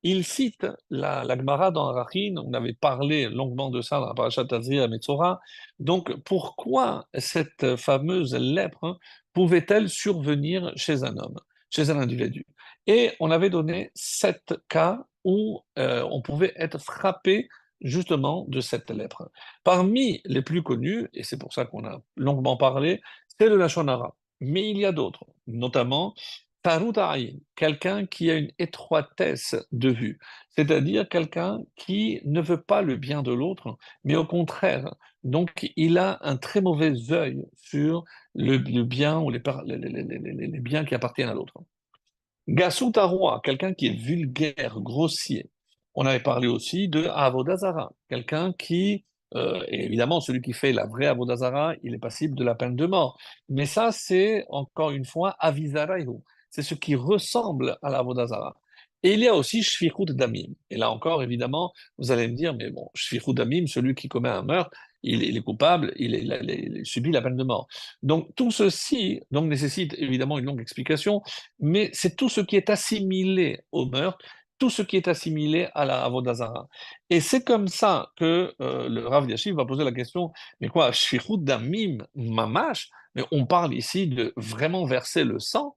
Il cite la Gemara dans Arachin, on avait parlé longuement de ça dans la paracha Tazria Metzora. Donc pourquoi cette fameuse lèpre pouvait-elle survenir chez un homme, chez un individu? Et on avait donné 7 cas où on pouvait être frappé justement de cette lèpre. Parmi les plus connus, et c'est pour ça qu'on a longuement parlé, c'est le Lashon Hara. Mais il y a d'autres, notamment Tarut Ayin, quelqu'un qui a une étroitesse de vue, c'est-à-dire quelqu'un qui ne veut pas le bien de l'autre, mais au contraire, donc il a un très mauvais œil sur le bien ou les biens qui appartiennent à l'autre. Gassou Taroua, quelqu'un qui est vulgaire, grossier. On avait parlé aussi de Avodazara, quelqu'un qui, et évidemment, celui qui fait la vraie Avodazara, il est passible de la peine de mort. Mais ça, c'est encore une fois Avisaraïou. C'est ce qui ressemble à l'Avodazara. Et il y a aussi Shfichut Damim. Et là encore, évidemment, vous allez me dire, mais bon, Shfichut Damim, celui qui commet un meurtre, il est coupable, il subit la peine de mort. Donc tout ceci donc, nécessite évidemment une longue explication, mais c'est tout ce qui est assimilé au meurtre, tout ce qui est assimilé à la Avodazara. Et c'est comme ça que le Rav Yashiv va poser la question, mais quoi, Shfichut Damim Mamash, mais on parle ici de vraiment verser le sang?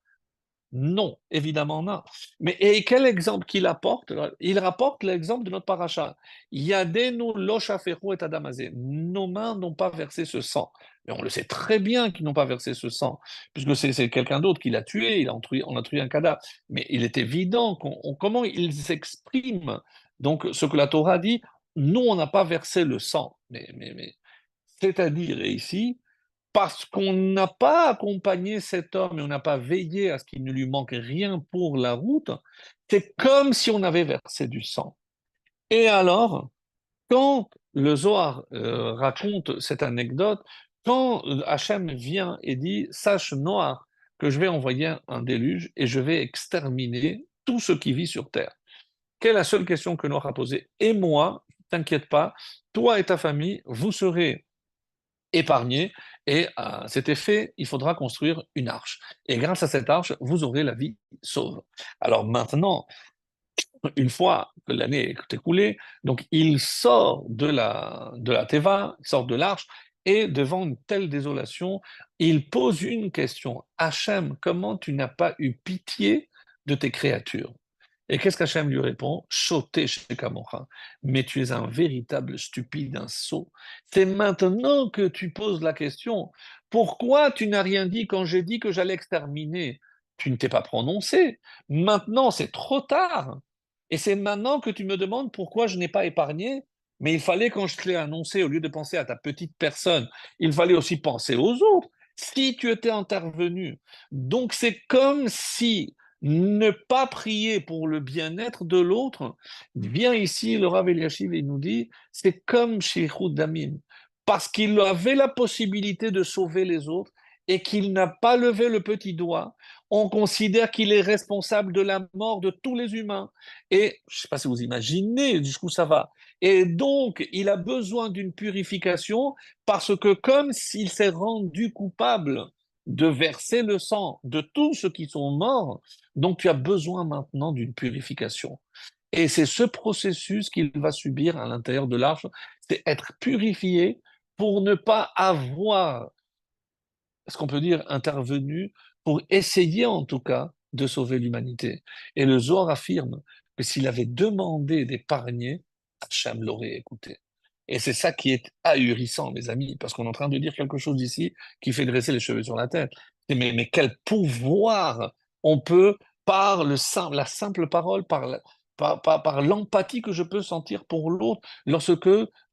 Non, évidemment non. Mais et quel exemple qu'il apporte? Il rapporte l'exemple de notre paracha. Yadenu lo shaferu et adamazé. Nos mains n'ont pas versé ce sang. Mais on le sait très bien qu'ils n'ont pas versé ce sang, puisque c'est quelqu'un d'autre qui l'a tué, on a tué un cadavre. Mais il est évident comment ils s'expriment. Donc, ce que la Torah dit, nous, on n'a pas versé le sang. Mais c'est-à-dire ici, parce qu'on n'a pas accompagné cet homme et on n'a pas veillé à ce qu'il ne lui manque rien pour la route, c'est comme si on avait versé du sang. Et alors, quand le Zohar raconte cette anecdote, quand Hachem vient et dit, sache Noir que je vais envoyer un déluge et je vais exterminer tout ce qui vit sur terre. Quelle est la seule question que Noir a posée? Et moi, t'inquiète pas, toi et ta famille, vous serez épargné et à cet effet, il faudra construire une arche. Et grâce à cette arche, vous aurez la vie sauve. Alors maintenant, une fois que l'année est écoulée, donc il sort de la Teva, il sort de l'arche, et devant une telle désolation, il pose une question. Hachem, comment tu n'as pas eu pitié de tes créatures? Et qu'est-ce qu'Hachem lui répond? Choté chez Kamocha, mais tu es un véritable stupide, un sot. C'est maintenant que tu poses la question. Pourquoi tu n'as rien dit quand j'ai dit que j'allais exterminer? Tu ne t'es pas prononcé. Maintenant, c'est trop tard. Et c'est maintenant que tu me demandes pourquoi je n'ai pas épargné. Mais il fallait, quand je te l'ai annoncé, au lieu de penser à ta petite personne, il fallait aussi penser aux autres. Si tu étais intervenu. Donc c'est comme si ne pas prier pour le bien-être de l'autre, vient ici le Rav Eliashiv et nous dit, c'est comme chez Damim, parce qu'il avait la possibilité de sauver les autres et qu'il n'a pas levé le petit doigt, on considère qu'il est responsable de la mort de tous les humains. Et je ne sais pas si vous imaginez jusqu'où ça va. Et donc, il a besoin d'une purification parce que comme s'il s'est rendu coupable de verser le sang de tous ceux qui sont morts. Donc tu as besoin maintenant d'une purification. Et c'est ce processus qu'il va subir à l'intérieur de l'arche, c'est être purifié pour ne pas avoir, ce qu'on peut dire, intervenu pour essayer en tout cas de sauver l'humanité. Et le Zohar affirme que s'il avait demandé d'épargner, Hachem l'aurait écouté. Et c'est ça qui est ahurissant, mes amis, parce qu'on est en train de dire quelque chose ici qui fait dresser les cheveux sur la tête. Mais quel pouvoir on peut, par la simple parole, par l'empathie que je peux sentir pour l'autre, lorsque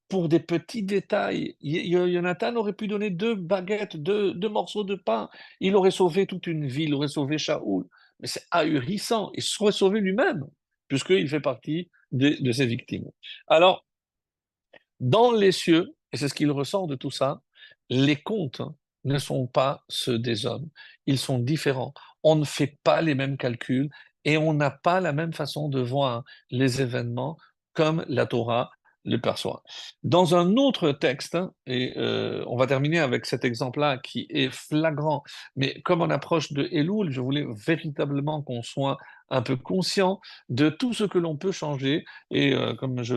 pour des petits détails. Jonathan aurait pu donner deux baguettes, deux morceaux de pain. Il aurait sauvé toute une ville, il aurait sauvé Shaoul. Mais c'est ahurissant. Il serait sauvé lui-même, puisqu'il fait partie de ses victimes. Alors, dans les cieux, et c'est ce qu'il ressort de tout ça, les comptes ne sont pas ceux des hommes. Ils sont différents. On ne fait pas les mêmes calculs et on n'a pas la même façon de voir les événements comme la Torah le perçoit. Dans un autre texte, et on va terminer avec cet exemple-là qui est flagrant, mais comme on approche de Elul, je voulais véritablement qu'on soit un peu conscient de tout ce que l'on peut changer et comme je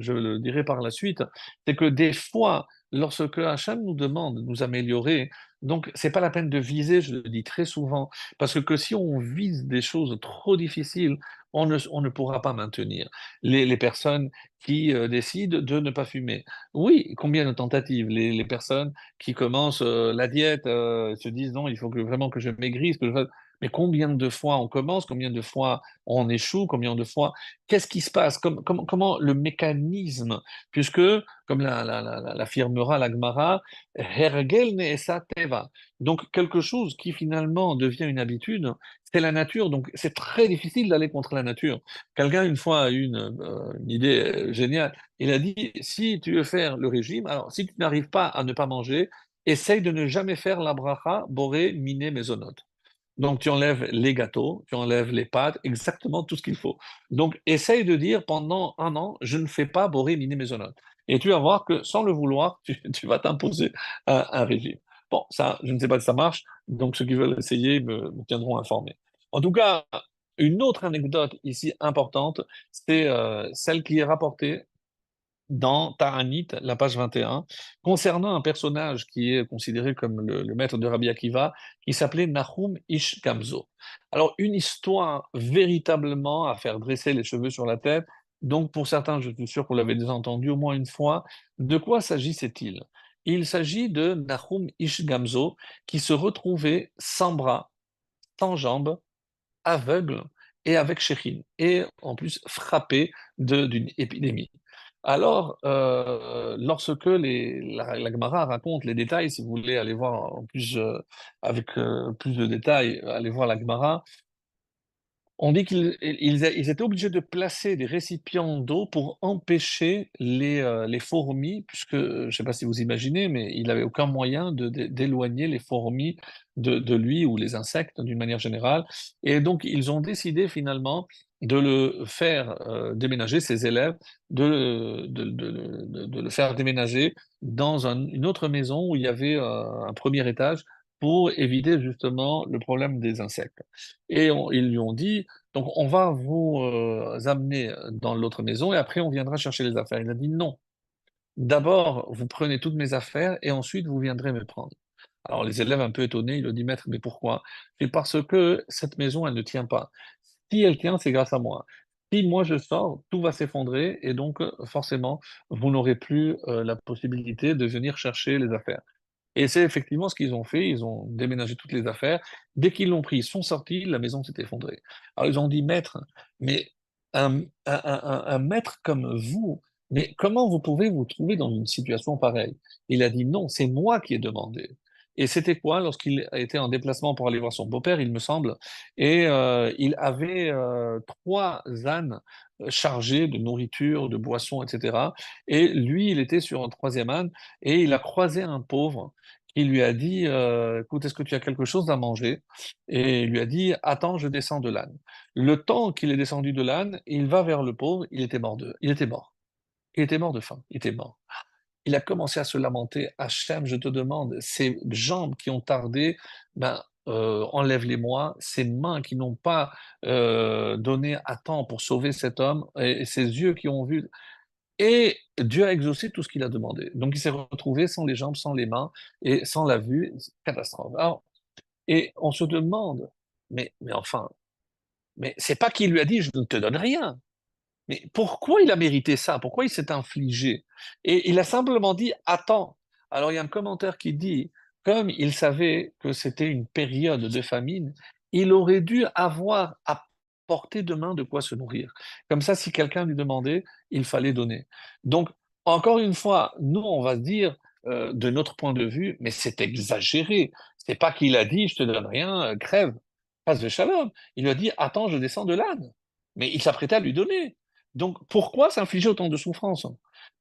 le dirai par la suite, c'est que des fois, lorsque Hachem nous demande de nous améliorer, donc c'est pas la peine de viser, je le dis très souvent, parce que si on vise des choses trop difficiles, on ne pourra pas maintenir. Les personnes qui décident de ne pas fumer. Oui, combien de tentatives? Les personnes qui commencent la diète se disent non, il faut que vraiment que je maigrisse, mais combien de fois on commence, combien de fois on échoue, combien de fois qu'est-ce qui se passe? Comment le mécanisme, puisque, comme l'affirmera la Gemara, Hergel ne'esa teva. Donc, quelque chose qui finalement devient une habitude, c'est la nature. Donc, c'est très difficile d'aller contre la nature. Quelqu'un, une fois, a eu une idée géniale. Il a dit, si tu veux faire le régime, alors si tu n'arrives pas à ne pas manger, essaye de ne jamais faire la bracha, boré, miné, mezonot. Donc, tu enlèves les gâteaux, tu enlèves les pâtes, exactement tout ce qu'il faut. Donc, essaye de dire pendant un an, je ne fais pas boré mini maisonnette. Et tu vas voir que sans le vouloir, tu vas t'imposer un régime. Bon, ça, je ne sais pas si ça marche, donc ceux qui veulent essayer me tiendront informé. En tout cas, une autre anecdote ici importante, c'est celle qui est rapportée dans Ta'anit, la page 21, concernant un personnage qui est considéré comme le maître de Rabbi Akiva, qui s'appelait Nahum Ish Gamzo. Alors, une histoire véritablement à faire dresser les cheveux sur la tête. Donc, pour certains, je suis sûr qu'on l'avait déjà entendu au moins une fois. De quoi s'agissait-il? Il s'agit de Nahum Ish Gamzo qui se retrouvait sans bras, sans jambes, aveugle et avec Shekhin, et en plus frappé d'une épidémie. Alors, lorsque la Gemara raconte les détails, si vous voulez aller voir en plus, avec plus de détails, allez voir la Gemara, on dit qu'ils étaient obligés de placer des récipients d'eau pour empêcher les fourmis, puisque, je ne sais pas si vous imaginez, mais il n'avait aucun moyen d'éloigner les fourmis de lui ou les insectes d'une manière générale. Et donc, ils ont décidé finalement de le faire déménager, ses élèves, de le faire déménager dans une autre maison où il y avait un premier étage pour éviter justement le problème des insectes. Et ils lui ont dit, donc on va vous amener dans l'autre maison et après on viendra chercher les affaires. Il a dit non. D'abord, vous prenez toutes mes affaires et ensuite vous viendrez me prendre. Alors les élèves un peu étonnés, ils lui ont dit, maître, mais pourquoi? C'est parce que cette maison, elle ne tient pas. Si elle tient, c'est grâce à moi. Si moi je sors, tout va s'effondrer et donc forcément, vous n'aurez plus la possibilité de venir chercher les affaires. Et c'est effectivement ce qu'ils ont fait. Ils ont déménagé toutes les affaires. Dès qu'ils l'ont pris, ils sont sortis, la maison s'est effondrée. Alors ils ont dit, maître, mais un maître comme vous, mais comment vous pouvez vous trouver dans une situation pareille? Il a dit, non, c'est moi qui ai demandé. Et c'était quoi lorsqu'il était en déplacement pour aller voir son beau-père, il me semble, et il avait trois ânes chargés de nourriture, de boissons, etc. Et lui, il était sur un troisième âne et il a croisé un pauvre qui lui a dit, écoute, est-ce que tu as quelque chose à manger? Et il lui a dit, attends, je descends de l'âne. Le temps qu'il est descendu de l'âne, il va vers le pauvre, il était mort. Il était mort de faim, il était mort. il a commencé à se lamenter. Hachem, je te demande, ces jambes qui ont tardé, ben, enlève-les-moi. Ces mains qui n'ont pas donné à temps pour sauver cet homme, et ses yeux qui ont vu. Et Dieu a exaucé tout ce qu'il a demandé. Donc il s'est retrouvé sans les jambes, sans les mains et sans la vue. Catastrophe. Alors, et on se demande, mais enfin, mais c'est pas qu'il lui a dit, je ne te donne rien. Mais pourquoi il a mérité ça? Pourquoi il s'est infligé? Et il a simplement dit, attends. Alors il y a un commentaire qui dit, comme il savait que c'était une période de famine, il aurait dû avoir à portée de main de quoi se nourrir. Comme ça, si quelqu'un lui demandait, il fallait donner. Donc, encore une fois, nous, on va se dire, de notre point de vue, mais c'est exagéré. C'est pas qu'il a dit, je te donne rien, crève. Passe de shalom. Il lui a dit, attends, je descends de l'âne. Mais il s'apprêtait à lui donner. Donc, pourquoi s'infliger autant de souffrance?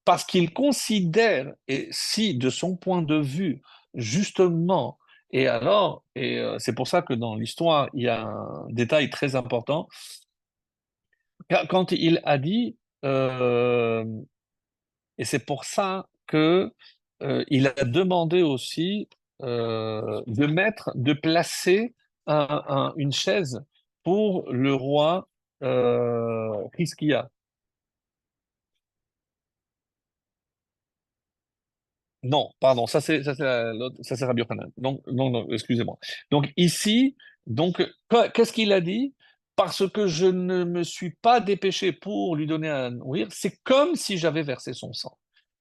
Parce qu'il considère, et si de son point de vue, justement, et alors, c'est pour ça que dans l'histoire, il y a un détail très important, quand il a dit, euh, et c'est pour ça que il a demandé aussi de placer une chaise pour le roi Hiskia. Non, pardon, ça c'est Rabbi Yochanan. Donc non, non, excusez-moi. Donc ici, donc qu'est-ce qu'il a dit? Parce que je ne me suis pas dépêché pour lui donner à nourrir, c'est comme si j'avais versé son sang.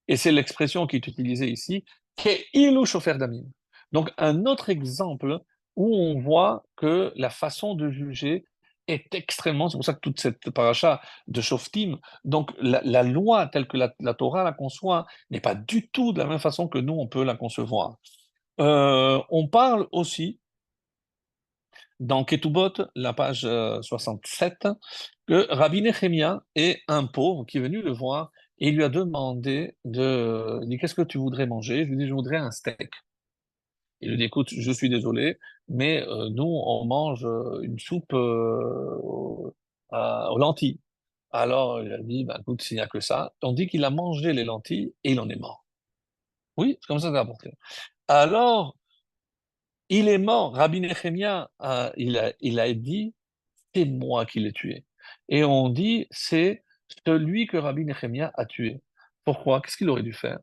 Et c'est l'expression qui est utilisée ici, Ke'ilu shofer damim. Donc un autre exemple où on voit que la façon de juger est extrêmement, c'est pour ça que toute cette paracha de Shoftim, donc la loi telle que la Torah la conçoit n'est pas du tout de la même façon que nous on peut la concevoir. On parle aussi dans Ketubot, la page 67, que Rabbi Nehemia est un pauvre qui est venu le voir et il lui a demandé il dit, qu'est-ce que tu voudrais manger? Je lui dis, je voudrais un steak. Il lui dit, écoute, je suis désolé, mais nous, on mange une soupe aux lentilles. Alors, il a dit, bah, écoute, s'il n'y a que ça, on dit qu'il a mangé les lentilles et il en est mort. Oui, c'est comme ça que c'est rapporté. Alors, il est mort. Rabbi Nehemia, il a dit, c'est moi qui l'ai tué. Et on dit, c'est celui que Rabbi Nehemia a tué. Pourquoi? Qu'est-ce qu'il aurait dû faire?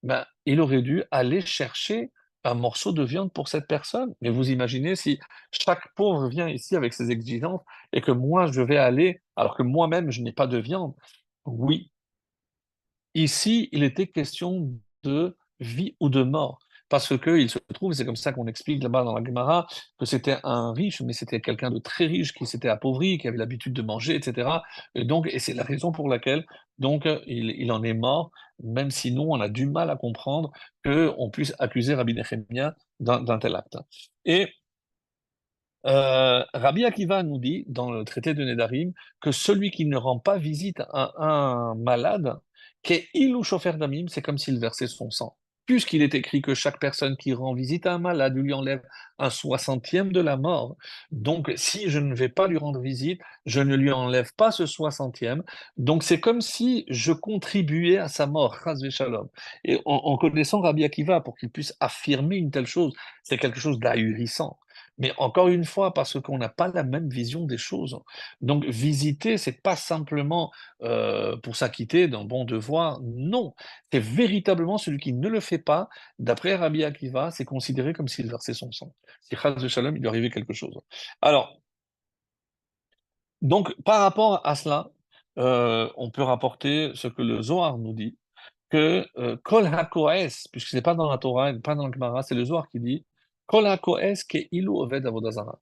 Ben, il aurait dû aller chercher un morceau de viande pour cette personne. Mais vous imaginez si chaque pauvre vient ici avec ses exigences et que moi je vais aller, alors que moi-même je n'ai pas de viande. Oui, ici, il était question de vie ou de mort. Parce que il se trouve, c'est comme ça qu'on explique là-bas dans la Gemara, que c'était un riche, mais c'était quelqu'un de très riche qui s'était appauvri, qui avait l'habitude de manger, etc. Et donc, et c'est la raison pour laquelle donc il en est mort, même si nous, on a du mal à comprendre qu'on puisse accuser Rabbi Nehemia d'un tel acte. Et Rabbi Akiva nous dit, dans le traité de Nedarim, que celui qui ne rend pas visite à un malade, qu'est ilou chofer damim, c'est comme s'il versait son sang. Puisqu'il est écrit que chaque personne qui rend visite à un malade lui enlève un soixantième de la mort. Donc, si je ne vais pas lui rendre visite, je ne lui enlève pas ce soixantième. Donc, c'est comme si je contribuais à sa mort, chas shalom. Et en connaissant Rabbi Akiva, pour qu'il puisse affirmer une telle chose, c'est quelque chose d'ahurissant. Mais encore une fois, parce qu'on n'a pas la même vision des choses. Donc, visiter, c'est pas simplement pour s'acquitter d'un bon devoir. Non, c'est véritablement celui qui ne le fait pas. D'après Rabbi Akiva, c'est considéré comme s'il versait son sang. Si Chas de Shalom, il lui arrivait quelque chose. Alors, donc, par rapport à cela, on peut rapporter ce que le Zohar nous dit, que Kol HaKohes, puisque c'est pas dans la Torah, pas dans le Gemara, c'est le Zohar qui dit Kol HaKohes ke ilu oved avodazara.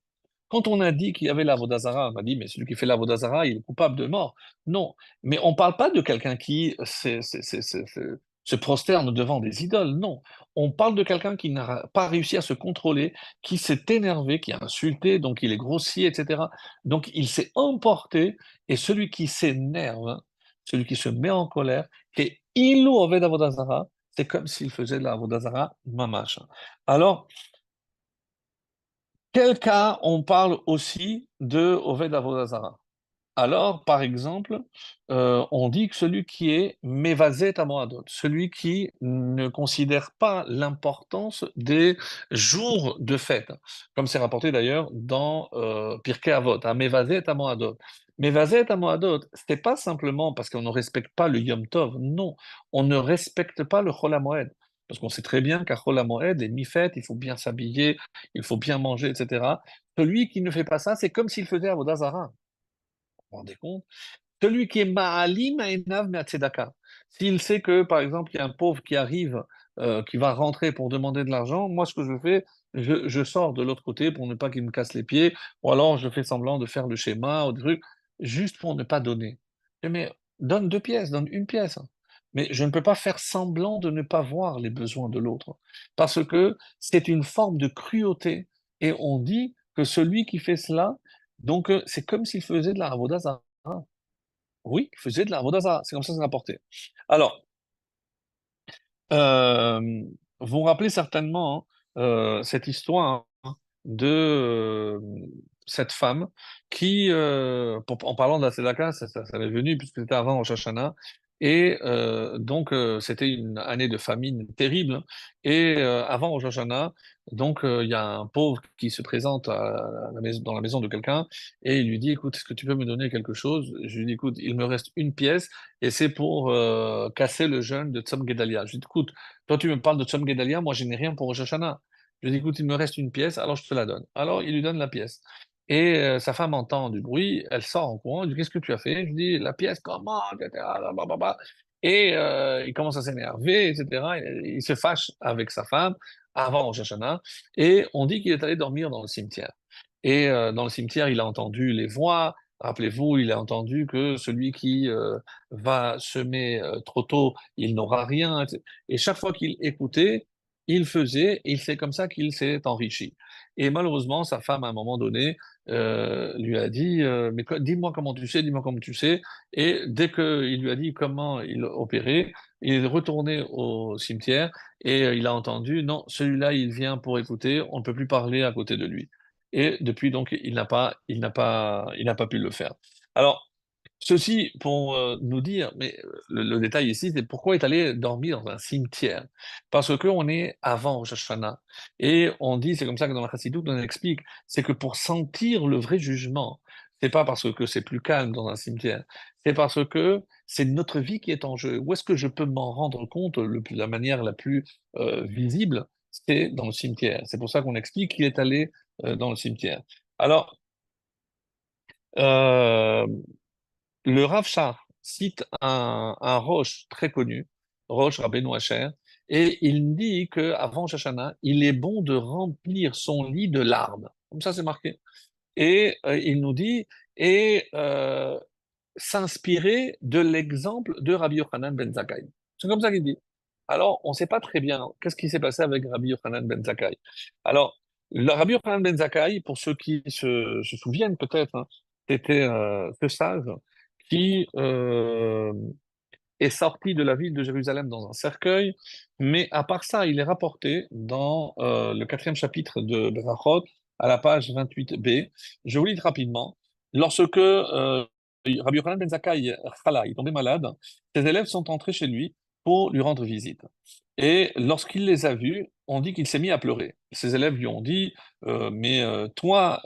Quand on a dit qu'il y avait l'Avodazara, on a dit, mais celui qui fait l'Avodazara, il est coupable de mort. Non, mais on ne parle pas de quelqu'un qui se prosterne devant des idoles, non. On parle de quelqu'un qui n'a pas réussi à se contrôler, qui s'est énervé, qui a insulté, donc il est grossier, etc. Donc il s'est emporté, et celui qui s'énerve, celui qui se met en colère, qui est Ilu Oved Avodazara, c'est comme s'il faisait de l'Avodazara mamash. Alors, quel cas on parle aussi de Oved Avodazara? Alors, par exemple, on dit que celui qui est Mevazet Amoadot, celui qui ne considère pas l'importance des jours de fête, comme c'est rapporté d'ailleurs dans Pirkei Avot, hein, Mevazet Amoadot. Mevazet Amoadot, c'est pas simplement parce qu'on ne respecte pas le Yom Tov, non, on ne respecte pas le Chol HaMoed. Parce qu'on sait très bien qu'à Chol HaMoed, les mi-fêtes, il faut bien s'habiller, il faut bien manger, etc. Celui qui ne fait pas ça, c'est comme s'il faisait Avodah Zarah. Vous vous rendez compte? Celui qui est Ma'alim Einav Me'atzedaka. S'il sait que, par exemple, il y a un pauvre qui arrive, qui va rentrer pour demander de l'argent, moi, ce que je fais, je sors de l'autre côté pour ne pas qu'il me casse les pieds, ou alors je fais semblant de faire le schéma ou des trucs, juste pour ne pas donner. Mais donne 2 pièces, donne 1 pièce. Mais je ne peux pas faire semblant de ne pas voir les besoins de l'autre, parce que c'est une forme de cruauté, et on dit que celui qui fait cela, donc c'est comme s'il faisait de la avoda zarah. Oui, il faisait de la vodazara, c'est comme ça que c'est rapporté. Alors, euh, vous vous rappelez certainement cette histoire hein, de cette femme qui, en parlant de la Tzedaka, ça m'est venu puisque c'était avant Rosh Hashanah, et donc c'était une année de famine terrible, et avant Rosh Hashanah, donc il y a un pauvre qui se présente dans la maison de quelqu'un, et il lui dit, écoute, est-ce que tu peux me donner quelque chose? Je lui dis, écoute, il me reste 1 pièce, et c'est pour casser le jeûne de Tzom Gedalia. Je lui dis, écoute, toi tu me parles de Tzom Gedalia, moi je n'ai rien pour Rosh Hashanah. Je lui dis, écoute, il me reste 1 pièce, alors je te la donne. Alors il lui donne la pièce. Et sa femme entend du bruit, elle sort en courant, elle dit, qu'est-ce que tu as fait? Je lui dis, la pièce, comment? etc. Blablabla. Et il commence à s'énerver, etc. Il se fâche avec sa femme avant Rosh Hashanah, et on dit qu'il est allé dormir dans le cimetière. Et dans le cimetière, il a entendu les voix. Rappelez-vous, il a entendu que celui qui va semer trop tôt, il n'aura rien. etc. Et chaque fois qu'il écoutait, il faisait, et c'est comme ça qu'il s'est enrichi. Et malheureusement, sa femme, à un moment donné, lui a dit, mais dis-moi comment tu sais, dis-moi comment tu sais. Et dès qu'il lui a dit comment il opérait, il est retourné au cimetière et il a entendu, non, celui-là, il vient pour écouter, on ne peut plus parler à côté de lui. Et depuis, donc, il n'a pas pu le faire. Alors, ceci pour nous dire, mais le détail ici, c'est pourquoi il est allé dormir dans un cimetière. Parce qu'on est avant Rosh Hashanah. Et on dit, c'est comme ça que dans la Chassidoute, on explique, c'est que pour sentir le vrai jugement, c'est pas parce que c'est plus calme dans un cimetière, c'est parce que c'est notre vie qui est en jeu. Où est-ce que je peux m'en rendre compte la manière la plus visible? C'est dans le cimetière. C'est pour ça qu'on explique qu'il est allé dans le cimetière. Alors, euh, le Rav Shach cite un Roche très connu, Roche Rabbeinu Asher, et il dit qu'avant Rosh Hashanah, il est bon de remplir son lit de larmes. Comme ça, c'est marqué. Et il nous dit, et s'inspirer de l'exemple de Rabbi Yochanan ben Zakkai. C'est comme ça qu'il dit. Alors, on ne sait pas très bien qu'est-ce qui s'est passé avec Rabbi Yochanan ben Zakkai. Alors, le Rabbi Yochanan ben Zakkai, pour ceux qui se souviennent peut-être, hein, c'était ce sage qui est sorti de la ville de Jérusalem dans un cercueil, mais à part ça, il est rapporté dans le 4e chapitre de Berachot, à la page 28b. Je vous lis rapidement. Lorsque Rabbi Yochanan ben Zakkai Chala, il est tombé malade, ses élèves sont entrés chez lui pour lui rendre visite. Et lorsqu'il les a vus, on dit qu'il s'est mis à pleurer. Ses élèves lui ont dit, mais toi,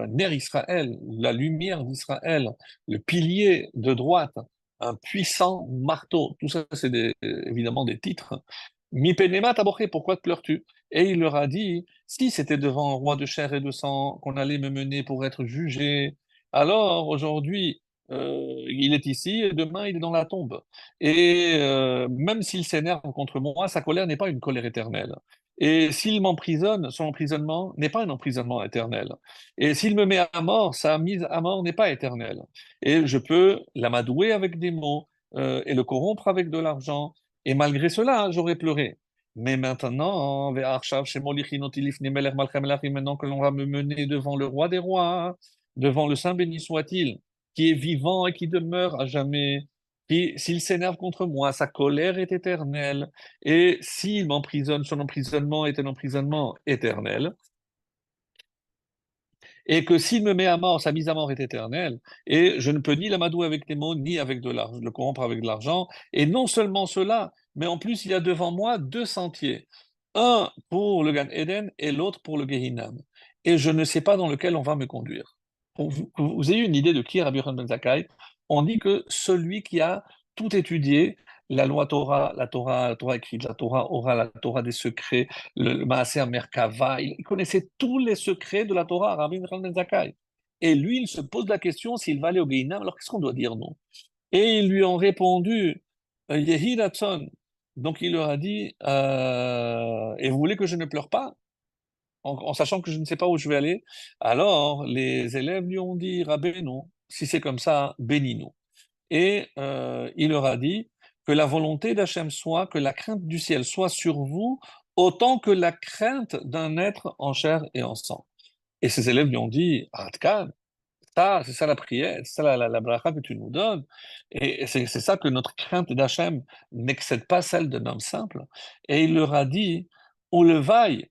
Ner Israël, la lumière d'Israël, le pilier de droite, un puissant marteau. Tout ça, c'est évidemment des titres. Mi penema taboré, pourquoi te pleures-tu? Et il leur a dit, si c'était devant un roi de chair et de sang qu'on allait me mener pour être jugé, alors aujourd'hui, il est ici et demain, il est dans la tombe. Et même s'il s'énerve contre moi, sa colère n'est pas une colère éternelle. Et s'il m'emprisonne, son emprisonnement n'est pas un emprisonnement éternel. Et s'il me met à mort, sa mise à mort n'est pas éternelle. Et je peux l'amadouer avec des mots et le corrompre avec de l'argent. Et malgré cela, j'aurais pleuré. Mais maintenant, maintenant que l'on va me mener devant le roi des rois, devant le Saint béni soit-il, qui est vivant et qui demeure à jamais, qui, s'il s'énerve contre moi, sa colère est éternelle, et s'il m'emprisonne, son emprisonnement est un emprisonnement éternel. et que s'il me met à mort, sa mise à mort est éternelle, et je ne peux ni l'amadouer avec des mots, ni avec de l'argent, le corrompre avec de l'argent. Et non seulement cela, mais en plus, il y a devant moi deux sentiers, un pour le Gan Eden et l'autre pour le Gehinnom. Et je ne sais pas dans lequel on va me conduire. Pour que vous ayez une idée de qui est Rabbi Yochanan ben Zakkai, on dit que celui qui a tout étudié, la loi Torah, la Torah écrite, la Torah orale, la Torah des secrets, le Maaser Merkava, il connaissait tous les secrets de la Torah, Rabbi Yochanan ben Zakkai. Et lui, il se pose la question s'il va aller au Gehinnom, alors qu'est-ce qu'on doit dire, nous? Et ils lui ont répondu, Yehi Ratson. Donc il leur a dit, et vous voulez que je ne pleure pas, en sachant que je ne sais pas où je vais aller? Alors les élèves lui ont dit, Rabbeinu, si c'est comme ça, bénis-nous. Et il leur a dit que la volonté d'Hachem soit, que la crainte du ciel soit sur vous, autant que la crainte d'un être en chair et en sang. Et ses élèves lui ont dit, Adkan, ça, c'est ça la prière, c'est ça la bracha que tu nous donnes. Et c'est ça que notre crainte d'Hachem n'excède pas celle d'un homme simple. Et il leur a dit, on le vaille,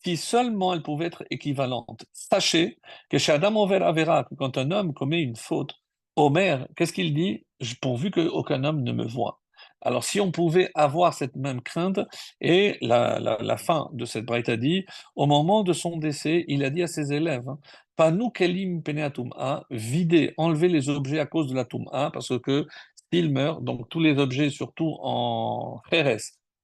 si seulement elle pouvait être équivalente. Sachez que chez Adam Over Avera, que quand un homme commet une faute, Omer, qu'est-ce qu'il dit? Pourvu qu'aucun homme ne me voie. Alors, si on pouvait avoir cette même crainte, et la fin de cette braïta dit, au moment de son décès, il a dit à ses élèves, hein, Panu kelim pene tum'a, vider, enlever les objets à cause de la tum'a, parce que s'il meurt, donc tous les objets, surtout en kheres,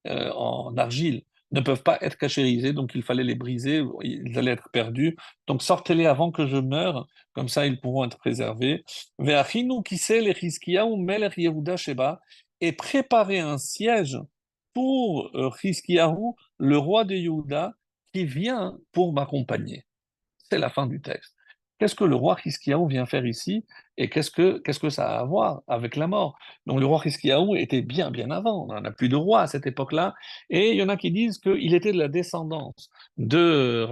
en argile, ne peuvent pas être cachérisés, donc il fallait les briser, ils allaient être perdus. Donc sortez-les avant que je meure, comme ça ils pourront être préservés. Ve'achinu kiseh lechizkiyahu melech Yehuda sheba, et préparez un siège pour Chizkiyahu, le roi de Yehuda, qui vient pour m'accompagner. C'est la fin du texte. Qu'est-ce que le roi Hiskiaou vient faire ici et qu'est-ce que ça a à voir avec la mort? Donc le roi Hiskiaou était bien, bien avant. On n'a plus de roi à cette époque-là. Et il y en a qui disent qu'il était de la descendance de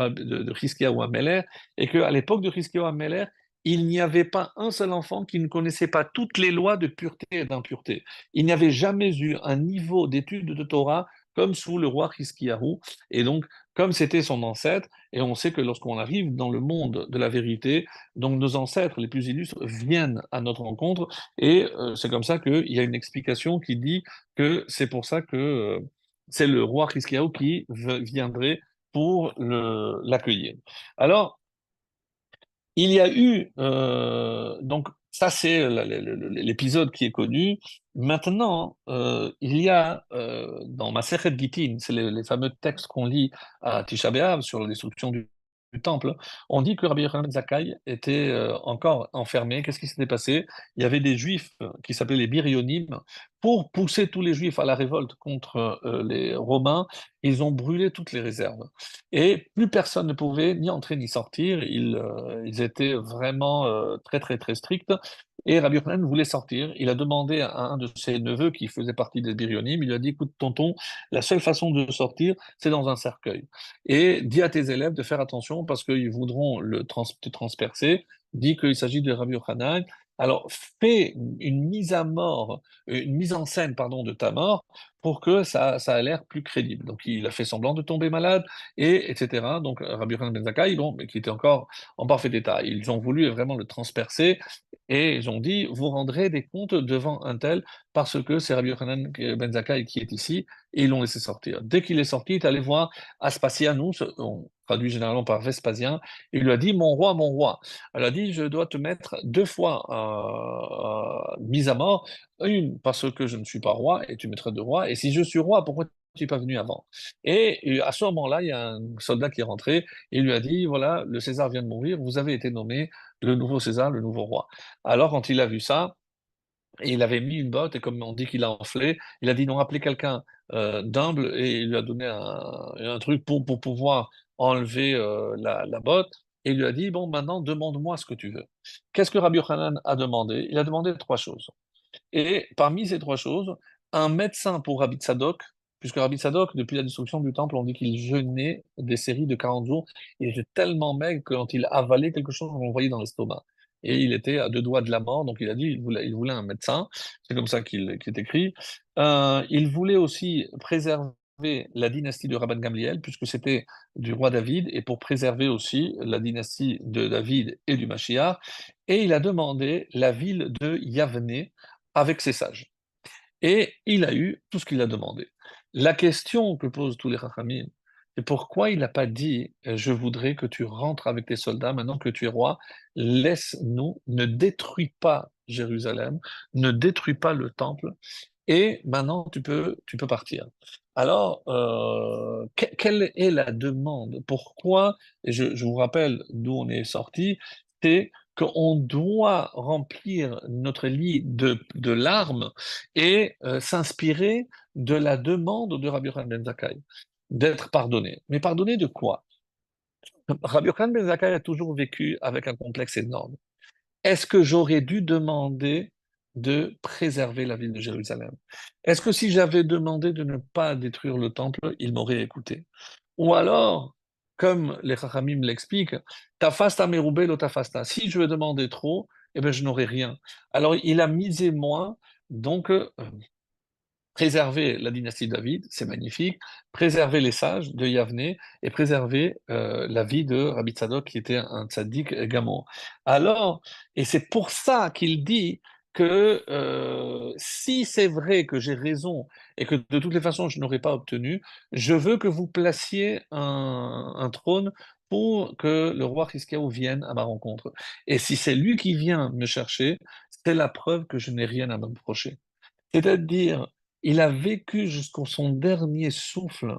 Hiskiaou Améler et qu'à l'époque de Hiskiaou Améler, il n'y avait pas un seul enfant qui ne connaissait pas toutes les lois de pureté et d'impureté. Il n'y avait jamais eu un niveau d'étude de Torah comme sous le roi Hiskiaou. Et donc, comme c'était son ancêtre, et on sait que lorsqu'on arrive dans le monde de la vérité, donc nos ancêtres les plus illustres viennent à notre rencontre, et c'est comme ça qu'il y a une explication qui dit que c'est pour ça que c'est le roi Hiskiaou qui viendrait pour l'accueillir. Alors, il y a eu, donc ça c'est l'épisode qui est connu. Maintenant, il y a dans Masechet Gittin, c'est les fameux textes qu'on lit à Tisha B'Av sur la destruction du temple, on dit que Rabbi Yochanan Zakkai était encore enfermé. Qu'est-ce qui s'était passé? Il y avait des juifs qui s'appelaient les Birionim. Pour pousser tous les juifs à la révolte contre les Romains, ils ont brûlé toutes les réserves. Et plus personne ne pouvait ni entrer ni sortir. Ils étaient vraiment très, très, très stricts. Et Rabbi Yochanan voulait sortir. Il a demandé à un de ses neveux qui faisait partie des Birionim, il lui a dit, écoute, tonton, la seule façon de sortir, c'est dans un cercueil. Et dis à tes élèves de faire attention parce qu'ils voudront te transpercer. Dis qu'il s'agit de Rabbi Yochanan. Alors, fais une mise à mort, une mise en scène, pardon, de ta mort pour que ça a l'air plus crédible. Donc, il a fait semblant de tomber malade, et etc. Donc, Rabbi Yochanan ben Zakkai, bon, mais qui était encore en parfait état. Ils ont voulu vraiment le transpercer et ils ont dit, vous rendrez des comptes devant un tel parce que c'est Rabbi Yochanan ben Zakkai qui est ici, et ils l'ont laissé sortir. Dès qu'il est sorti, il est allé voir Aspasianus, on traduit généralement par Vespasien, il lui a dit, mon roi, mon roi. Elle a dit, je dois te mettre deux fois mise à mort, une parce que je ne suis pas roi, et tu me traites de roi, et si je suis roi, pourquoi tu n'es pas venu avant? Et à ce moment-là, il y a un soldat qui est rentré, et il lui a dit, voilà, le César vient de mourir, vous avez été nommé le nouveau César, le nouveau roi. Alors quand il a vu ça, et il avait mis une botte, et comme on dit qu'il a enflé, il a dit non, appelez quelqu'un d'humble, et il lui a donné un truc pour pouvoir enlever la botte, et il lui a dit, bon, maintenant, demande-moi ce que tu veux. Qu'est-ce que Rabbi Yochanan a demandé? Il a demandé trois choses. Et parmi ces trois choses, un médecin pour Rabbi Tzadok, puisque Rabbi Tzadok, depuis la destruction du temple, on dit qu'il jeûnait des séries de 40 jours. Il était tellement maigre que quand il avalait quelque chose, on le voyait dans l'estomac. Et il était à deux doigts de la mort, donc il a dit il voulait un médecin. C'est comme ça qu'il est écrit. Il voulait aussi préserver la dynastie de Rabban Gamliel, puisque c'était du roi David, et pour préserver aussi la dynastie de David et du Mashiach, et il a demandé la ville de Yavne avec ses sages. Et il a eu tout ce qu'il a demandé. La question que posent tous les Rachamim, c'est pourquoi il n'a pas dit je voudrais que tu rentres avec tes soldats maintenant que tu es roi, laisse-nous, ne détruis pas Jérusalem, ne détruis pas le temple, et maintenant tu peux partir. Alors, quelle est la demande? Pourquoi, et je vous rappelle d'où on est sorti, c'est qu'on doit remplir notre lit de larmes et s'inspirer de la demande de Rabbi Yochanan ben Zakkai, d'être pardonné. Mais pardonné de quoi? Rabbi Yochanan ben Zakkai a toujours vécu avec un complexe énorme. Est-ce que j'aurais dû demander de préserver la ville de Jérusalem? Est-ce que si j'avais demandé de ne pas détruire le temple, il m'aurait écouté? Ou alors, comme les Chachamim l'expliquent, tafasta merubé lo tafasta. Si je vais demander trop, eh ben, je n'aurai rien. Alors, il a misé moins, donc préserver la dynastie de David, c'est magnifique, préserver les sages de Yavne et préserver la vie de Rabbi Tzadok qui était un tzaddik gamo. Alors, et c'est pour ça qu'il dit que si c'est vrai que j'ai raison et que de toutes les façons je n'aurais pas obtenu, je veux que vous placiez un trône pour que le roi Hiskiaou vienne à ma rencontre. Et si c'est lui qui vient me chercher, c'est la preuve que je n'ai rien à me reprocher. C'est-à-dire, il a vécu jusqu'au son dernier souffle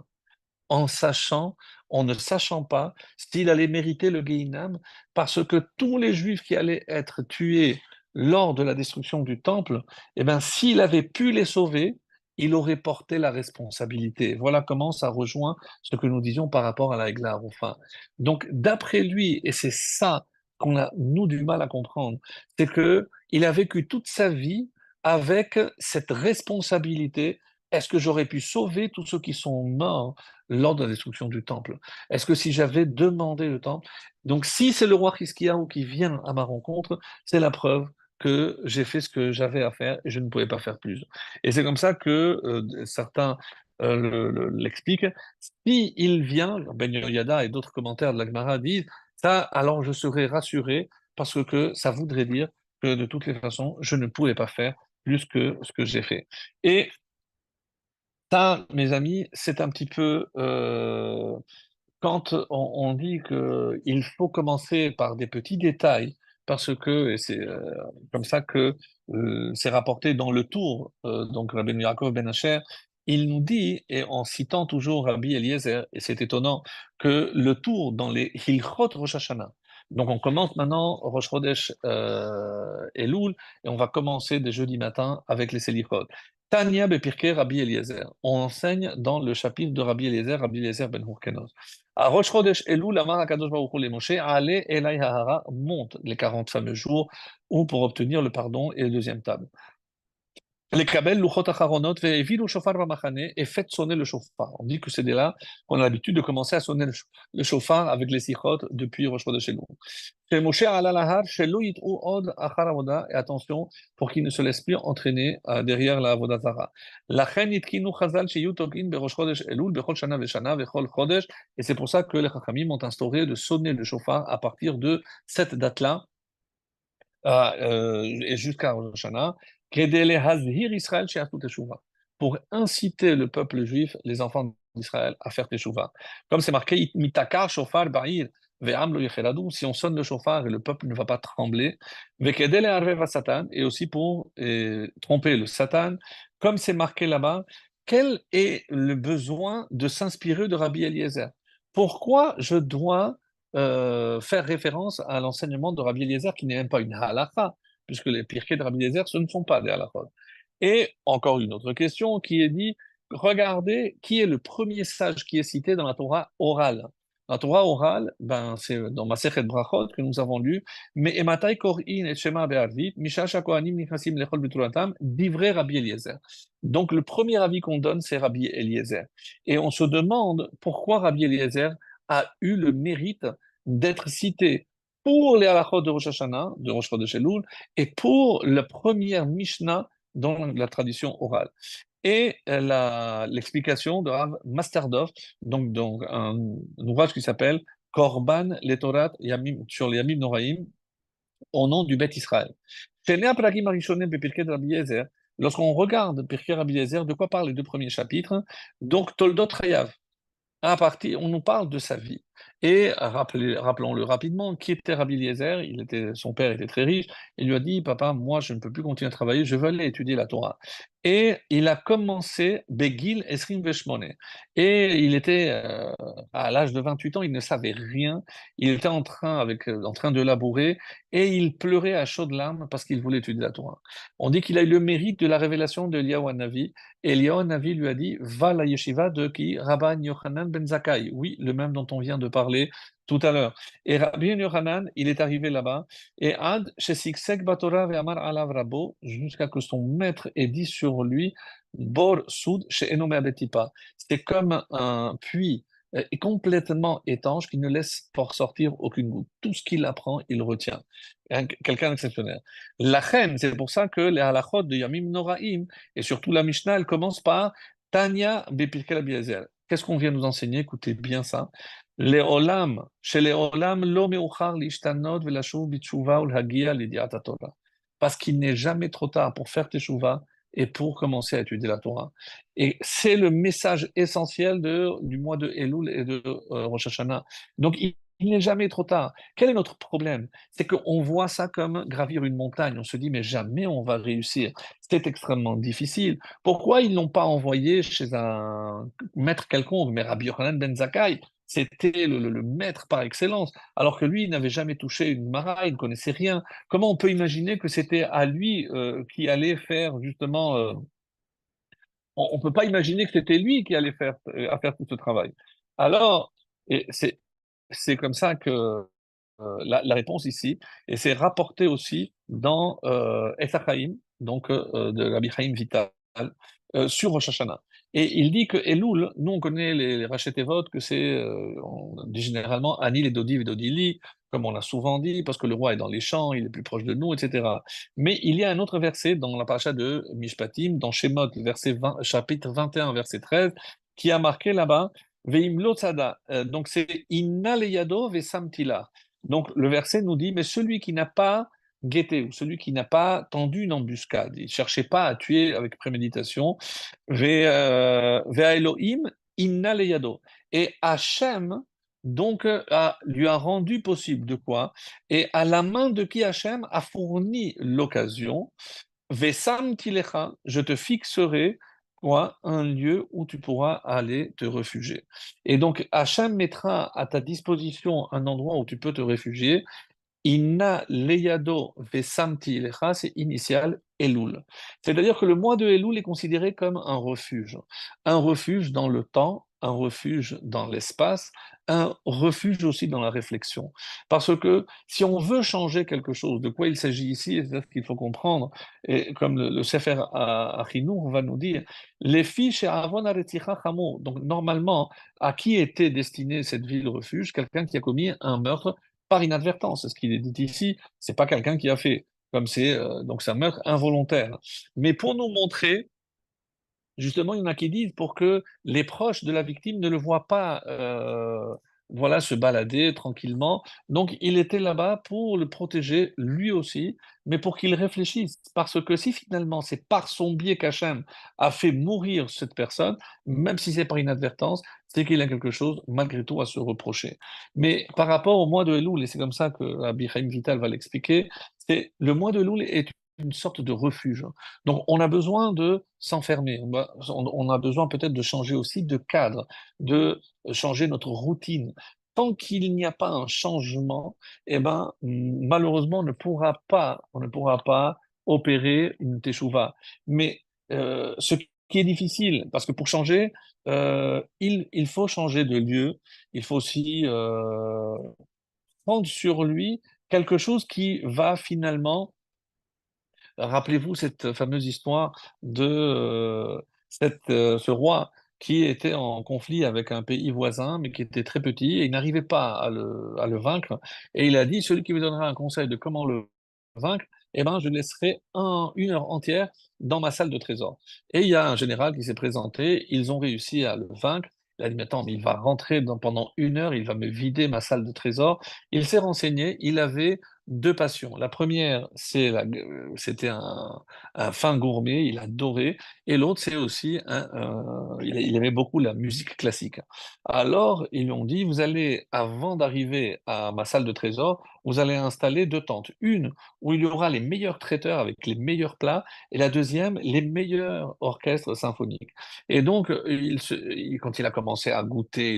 en sachant, en ne sachant pas s'il allait mériter le Guéhinam, parce que tous les Juifs qui allaient être tués lors de la destruction du temple, eh ben, s'il avait pu les sauver, il aurait porté la responsabilité. Voilà comment ça rejoint ce que nous disions par rapport à la Hégla Enfin, donc, d'après lui, et c'est ça qu'on a, nous, du mal à comprendre, c'est que il a vécu toute sa vie avec cette responsabilité. Est-ce que j'aurais pu sauver tous ceux qui sont morts lors de la destruction du temple? Est-ce que si j'avais demandé le temple, donc si c'est le roi Hiskiaou qui vient à ma rencontre, c'est la preuve que j'ai fait ce que j'avais à faire et je ne pouvais pas faire plus. Et c'est comme ça que certains l'expliquent. Si il vient, Ben Yoyada et d'autres commentaires de la Gemara disent ça, alors je serai rassuré parce que ça voudrait dire que de toutes les façons, je ne pouvais pas faire plus que ce que j'ai fait. Et ça, mes amis, c'est un petit peu quand on dit qu'il faut commencer par des petits détails, parce que et c'est comme ça que c'est rapporté dans le Tour, donc Rabbi Yaakov Ben Asher, il nous dit, et en citant toujours Rabbi Eliezer, et c'est étonnant, que le Tour dans les Hilchot Rosh Hashanah, donc on commence maintenant Rosh Chodesh Elul, et on va commencer dès jeudi matin avec les Selichot. Tania Bepirke Rabbi Eliezer. On enseigne dans le chapitre de Rabbi Eliezer ben Hurkenos. À Rosh Chodesh Elul, Amar HaKadosh Baruch Hu le Moshe, Ale Elai Hahara, monte les 40 fameux jours, ou pour obtenir le pardon et le deuxième table. Les kabel, luchot acharonot, ve'evi le shofar b'machane, et faites sonner le shofar. On dit que c'est là qu'on a l'habitude de commencer à sonner le shofar avec les sichot depuis Rosh Chodesh Elul. Chez Moshe ala lahar, shelo yit'u od achar avoda, et attention, pour qu'il ne se laisse plus entraîner derrière la avoda zara. Lachen yitkinu chazal sheyu togin berosh chodesh elul, bechol shana veshana, vechol chodesh, et c'est pour ça que les chachamim ont instauré de sonner le shofar à partir de cette date-là, et jusqu'à Rosh Hashanah, Kedele Hazhir Israël she'atu teshuva, pour inciter le peuple juif, les enfants d'Israël, à faire teshuva. Comme c'est marqué, Mitakar shofar ba'ir, ve'am lo yecheladu, si on sonne le shofar et le peuple ne va pas trembler, ve'kedele arvev Satan, et aussi pour tromper le Satan, comme c'est marqué là-bas, quel est le besoin de s'inspirer de Rabbi Eliezer? Pourquoi je dois faire référence à l'enseignement de Rabbi Eliezer qui n'est même pas une halakha, puisque les pirkei de Rabbi Eliezer, ce ne sont pas des halakhot. Et encore une autre question qui est dit, regardez qui est le premier sage qui est cité dans la Torah orale. La Torah orale, ben, c'est dans Masechet Brachot que nous avons lu, mais Ematai Kor'in et Shema Be'arvit, Mishacha Kohanim Nichasim Lechol B'Turatam, divrei Rabbi Eliezer. Donc le premier avis qu'on donne, c'est Rabbi Eliezer. Et on se demande pourquoi Rabbi Eliezer a eu le mérite d'être cité pour les halachot de Rosh Hashanah, de Rosh Chodesh Elul, et pour la première Mishnah dans la tradition orale. et l'explication de Rav Masterdorf, donc un ouvrage qui s'appelle Korban Letorat Yamim, sur les Yamim Noraim, au nom du Beth Israël. Lorsqu'on regarde Pirkei Rabbi Eliezer, de quoi parlent les deux premiers chapitres? Donc, Toldot Chayav. On nous parle de sa vie. Et rappelons-le rapidement, qui était Rabbi Eliezer? Son père était très riche. Il lui a dit, papa, moi, je ne peux plus continuer à travailler, je veux aller étudier la Torah. Et il a commencé Begil Esrim Veshmone. Et il était à l'âge de 28 ans, il ne savait rien. Il était en train de labourer et il pleurait à chaudes larmes parce qu'il voulait étudier la Torah. On dit qu'il a eu le mérite de la révélation de Eliyahu Hanavi. Et Eliyahu Hanavi lui a dit, va à la yeshiva de qui? Rabban Yochanan ben Zakkai. Oui, le même dont on vient de parler tout à l'heure. Et Rabbi Yochanan, il est arrivé là-bas. Et Ad, Shesiksek Batora Ve'amar Alav Rabo, jusqu'à que son maître ait dit sur lui, Bor Soud chez Enome Abetipa. C'est comme un puits complètement étanche qui ne laisse pas sortir aucune goutte. Tout ce qu'il apprend, il retient. Quelqu'un d'exceptionnel. La reine, c'est pour ça que les halachot de Yamim Noraim, et surtout la Mishnah, elle commence par Tanya Bepirkei Rabbi Eliezer. Qu'est-ce qu'on vient nous enseigner? Écoutez bien ça. Les olam, chez les olam, lo meuchar lishtanot velashuv bitshuva ulhagia lidiat Torah. Parce qu'il n'est jamais trop tard pour faire teshuva et pour commencer à étudier la Torah. Et c'est le message essentiel du mois de Elul et de Rosh Hashanah. Donc, il n'est jamais trop tard. Quel est notre problème? C'est qu'on voit ça comme gravir une montagne. On se dit, mais jamais on va réussir. C'est extrêmement difficile. Pourquoi ils ne l'ont pas envoyé chez un maître quelconque? Mais Rabbi Yochanan ben Zakkai, c'était le maître par excellence, alors que lui, il n'avait jamais touché une mara, il ne connaissait rien. Comment on peut imaginer que c'était à lui qui allait faire justement... on ne peut pas imaginer que c'était lui qui allait à faire tout ce travail. Alors, et c'est comme ça que la réponse ici, et c'est rapporté aussi dans Etz Chaim, donc de Rabbi Chaim Vital, sur Rosh Hashanah. Et il dit que Elul, nous on connaît les Rachet Evot, que on dit généralement Anil et Dodi et Dodili, comme on l'a souvent dit, parce que le roi est dans les champs, il est plus proche de nous, etc. Mais il y a un autre verset dans la paracha de Mishpatim, dans Shemot, chapitre 21, verset 13, qui a marqué là-bas, Veim lo tzada. Donc c'est Inna leyado vesamtila. Donc le verset nous dit, mais celui qui n'a pas guetté, ou celui qui n'a pas tendu une embuscade, il ne cherchait pas à tuer avec préméditation, Vea Elohim inna leyado. Et Hachem, donc, lui a rendu possible de quoi? Et à la main de qui Hachem a fourni l'occasion, Vesam tilecha, je te fixerai quoi, un lieu où tu pourras aller te réfugier. Et donc, Hachem mettra à ta disposition un endroit où tu peux te réfugier. Inna leyado vesamti lecha, c'est initial Elul. C'est-à-dire que le mois de Elul est considéré comme un refuge dans le temps, un refuge dans l'espace, un refuge aussi dans la réflexion. Parce que si on veut changer quelque chose, de quoi il s'agit ici, et c'est ce qu'il faut comprendre, et comme le Sefer Achinour va nous dire, les fiches avon areticha chamo. Donc normalement, à qui était destinée cette ville refuge? Quelqu'un qui a commis un meurtre par inadvertance. Ce qu'il est dit ici, c'est pas quelqu'un qui a fait, comme donc c'est un meurtre involontaire. Mais pour nous montrer, justement, il y en a qui disent pour que les proches de la victime ne le voient pas, voilà, se balader tranquillement. Donc, il était là-bas pour le protéger lui aussi, mais pour qu'il réfléchisse. Parce que si finalement c'est par son biais qu'Hachem a fait mourir cette personne, même si c'est par inadvertance, c'est qu'il a quelque chose malgré tout à se reprocher. Mais par rapport au mois de Elul, et c'est comme ça que Rabbi Chaim Vital va l'expliquer, c'est le mois de Elul est une sorte de refuge. Donc, on a besoin de s'enfermer. On a besoin peut-être de changer aussi de cadre, de changer notre routine. Tant qu'il n'y a pas un changement, eh ben, malheureusement, on ne pourra pas opérer une teshuva. Mais ce qui est difficile, parce que pour changer, il faut changer de lieu, il faut aussi prendre sur lui quelque chose qui va finalement. Rappelez-vous cette fameuse histoire de ce roi qui était en conflit avec un pays voisin, mais qui était très petit, et il n'arrivait pas à le vaincre. Et il a dit, celui qui me donnera un conseil de comment le vaincre, eh ben, je laisserai une heure entière dans ma salle de trésor. Et il y a un général qui s'est présenté, ils ont réussi à le vaincre. Il a dit, mais attends, mais il va rentrer pendant une heure, il va me vider ma salle de trésor. Il s'est renseigné, il avait deux passions. La première, c'était un fin gourmet, il adorait. Et l'autre, c'est aussi, il aimait beaucoup la musique classique. Alors, ils lui ont dit, vous allez, avant d'arriver à ma salle de trésor, vous allez installer deux tentes. Une où il y aura les meilleurs traiteurs avec les meilleurs plats, et la deuxième, les meilleurs orchestres symphoniques. Et donc, quand il a commencé à goûter,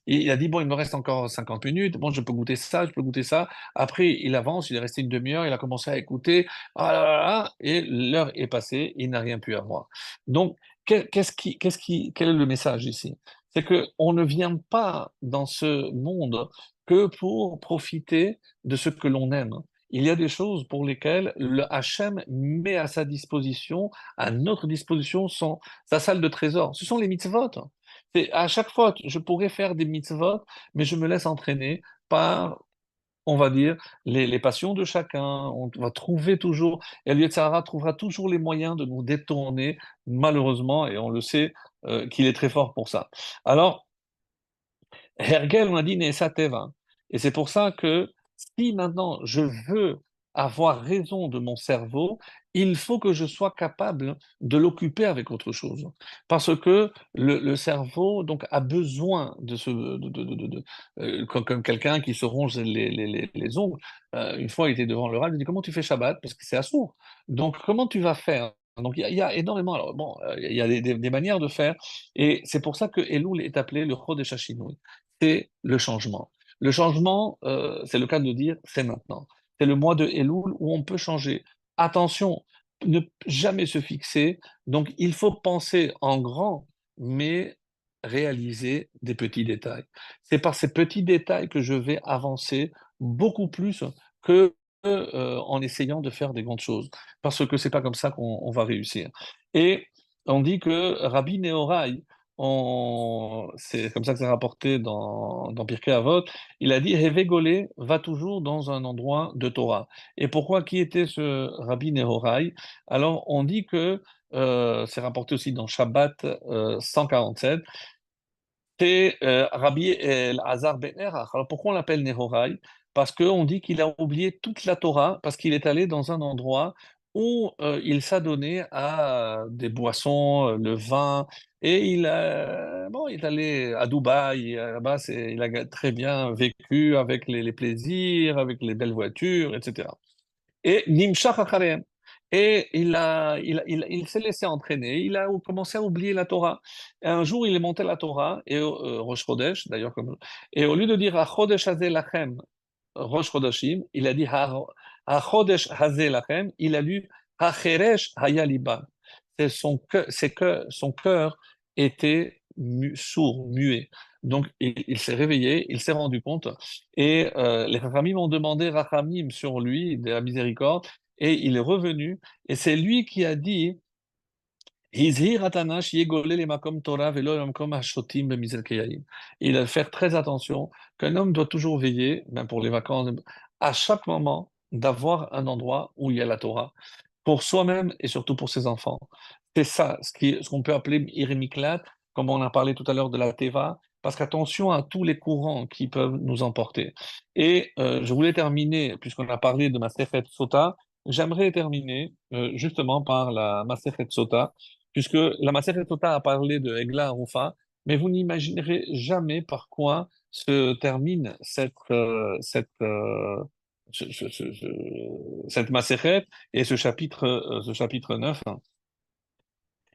il a dit, bon, il me reste encore 50 minutes, bon, je peux goûter ça, je peux goûter ça. Après, il avance, il est resté une demi-heure, il a commencé à écouter, ah là là là, et l'heure est passée, il n'a rien pu avoir. Donc, quel est le message ici? C'est qu'on ne vient pas dans ce monde que pour profiter de ce que l'on aime. Il y a des choses pour lesquelles le Hachem met à sa disposition, à notre disposition, sa salle de trésor. Ce sont les mitzvot. À chaque fois, je pourrais faire des mitzvot, mais je me laisse entraîner par, on va dire, les passions de chacun. On va trouver toujours, et le Sahara trouvera toujours les moyens de nous détourner, malheureusement, et on le sait, qu'il est très fort pour ça. Alors, Hergel m'a dit Nessa Teva. Et c'est pour ça que si maintenant je veux avoir raison de mon cerveau, il faut que je sois capable de l'occuper avec autre chose. Parce que le cerveau donc, a besoin de ce. Comme quelqu'un qui se ronge les ongles. Une fois, il était devant le râle, il dit comment tu fais Shabbat? Parce que c'est assourd. Donc, comment tu vas faire? Donc, il y a énormément. Alors, bon, il y a des manières de faire. Et c'est pour ça que Elul est appelé le Chodesh HaShinui, c'est le changement. Le changement, c'est le cas de dire, c'est maintenant. C'est le mois de Elul où on peut changer. Attention, ne jamais se fixer. Donc, il faut penser en grand, mais réaliser des petits détails. C'est par ces petits détails que je vais avancer beaucoup plus que en essayant de faire des grandes choses. Parce que c'est pas comme ça qu'on va réussir. Et on dit que Rabbi Nehorai, c'est comme ça que c'est rapporté dans Pirkei Avot, il a dit Heve Golé va toujours dans un endroit de Torah. Et pourquoi qui était ce Rabbi Nehorai? Alors on dit que c'est rapporté aussi dans Shabbat 147, c'est Rabbi El-Hazar Ben Erach. Alors pourquoi on l'appelle Nehorai? Parce qu'on dit qu'il a oublié toute la Torah, parce qu'il est allé dans un endroit où il s'adonnait à des boissons, le vin, et bon, il est allé à Dubaï, là-bas, il a très bien vécu avec les plaisirs, avec les belles voitures, etc. Et Nimshach Acharem. Et il s'est laissé entraîner, il a commencé à oublier la Torah. Et un jour, il est monté la Torah, et Rosh Chodesh, d'ailleurs, et au lieu de dire Chodesh Hazeh Lachem, Rosh Chodashim, il a dit Chodesh Hazeh Lachem, il a lu Hacheresh Hayaliba. C'est que son cœur était sourd, muet. Donc, il s'est réveillé, il s'est rendu compte, et les Rachamim ont demandé Rachamim sur lui, de la miséricorde, et il est revenu, et c'est lui qui a dit Hizhir Atanash Yegole le makom Torah velo le makom hashotim b'mizel keyayim. Il a faire très attention qu'un homme doit toujours veiller, même pour les vacances, à chaque moment, d'avoir un endroit où il y a la Torah, pour soi-même et surtout pour ses enfants. C'est ça, ce qu'on peut appeler Irémiklat, comme on a parlé tout à l'heure de la Teva, parce qu'attention à tous les courants qui peuvent nous emporter. Et je voulais terminer, puisqu'on a parlé de Masechet Sota, j'aimerais terminer justement par la Masechet Sota, puisque la Masechet Sota a parlé de Egla Rufa, mais vous n'imaginerez jamais par quoi se termine cette Masechet et ce chapitre 9.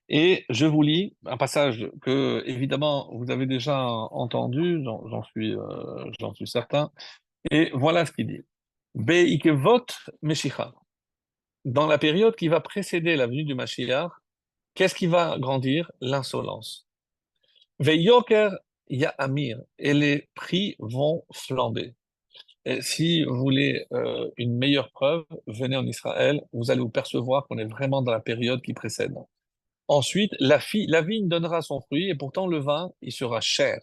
Et je vous lis un passage que, évidemment, vous avez déjà entendu, j'en suis certain. Et voilà ce qu'il dit. Be'ikevot Meshicha. Dans la période qui va précéder la venue du Mashiach, qu'est-ce qui va grandir? L'insolence. Ve'yoker Ya'amir. Et les prix vont flamber. Et si vous voulez une meilleure preuve, venez en Israël, vous allez vous percevoir qu'on est vraiment dans la période qui précède. Ensuite, la vigne donnera son fruit et pourtant le vin, il sera cher.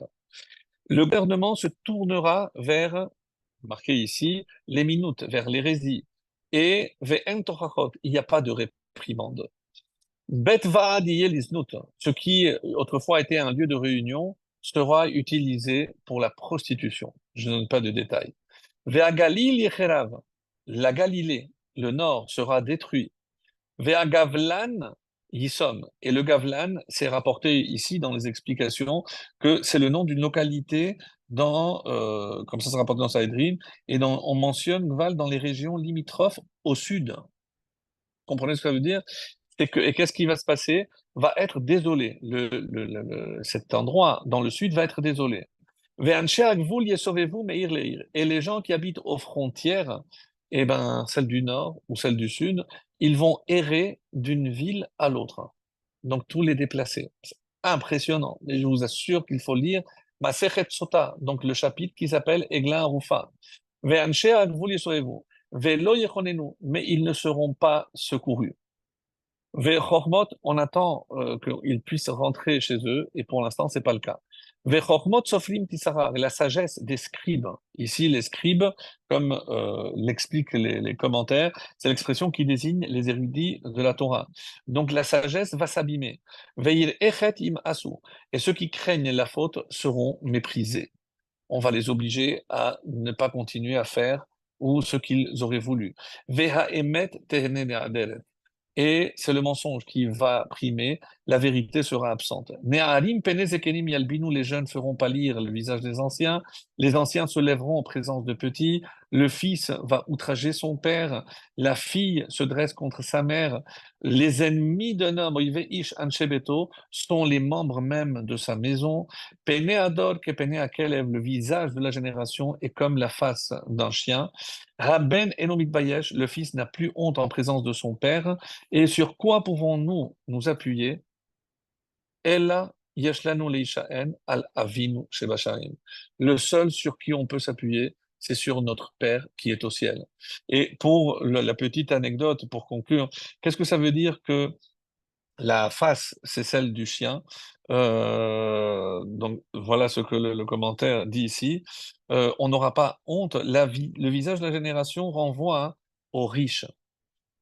Le gouvernement se tournera vers, marqué ici, les minutes, vers l'hérésie. et ve'en tochachot, il n'y a pas de réprimande. Bet va'ad liznut, ce qui autrefois était un lieu de réunion, sera utilisé pour la prostitution. Je ne donne pas de détails. Ve'agalil yecherav, la Galilée, le nord, sera détruit. Ve'agavlan yisom, et le Gavlan, c'est rapporté ici dans les explications que c'est le nom d'une localité comme ça c'est rapporté dans Saïdrin, et on mentionne Gval dans les régions limitrophes au sud. Comprenez ce que ça veut dire? C'est que, et qu'est-ce qui va se passer? Va être désolé. Cet endroit dans le sud va être désolé. Ve'anshe hagvul yesovevu meir leir. Et les gens qui habitent aux frontières, eh ben, celle du nord ou celle du sud, ils vont errer d'une ville à l'autre. Donc, tous les déplacés. C'est impressionnant. Et je vous assure qu'il faut lire Masechet Sota, donc le chapitre qui s'appelle Eglin Rufa. Ve'anshe hagvul yesovevu. Ve'lo yechonenu. Mais ils ne seront pas secourus. Ve'chokhmot, on attend qu'ils puissent rentrer chez eux, et pour l'instant, c'est pas le cas. Ve'chokhmot sofrim tisara, la sagesse des scribes. Ici, les scribes, comme l'expliquent les commentaires, c'est l'expression qui désigne les érudits de la Torah. Donc la sagesse va s'abîmer. Ve'ir echet im asu, et ceux qui craignent la faute seront méprisés. On va les obliger à ne pas continuer à faire ou ce qu'ils auraient voulu. Veha emet tehene ne'aderet, et c'est le mensonge qui va primer, la vérité sera absente. Ne'arim pene zekenim yalbinu, les jeunes feront pâlir le visage des anciens, les anciens se lèveront en présence de petits, le fils va outrager son père, la fille se dresse contre sa mère, les ennemis d'un homme, oive ish anshebeto, sont les membres même de sa maison. Pene ador ke pene akelev, le visage de la génération est comme la face d'un chien. Rabben enomit bayesh, le fils n'a plus honte en présence de son père. Et sur quoi pouvons-nous nous appuyer? Ella yeshlanu leishaen al avinu shebasharim. Le seul sur qui on peut s'appuyer, c'est sur notre Père qui est au ciel. Et pour la petite anecdote, pour conclure, qu'est-ce que ça veut dire que la face, c'est celle du chien? Donc voilà ce que le commentaire dit ici. On n'aura pas honte. Le visage de la génération renvoie aux riches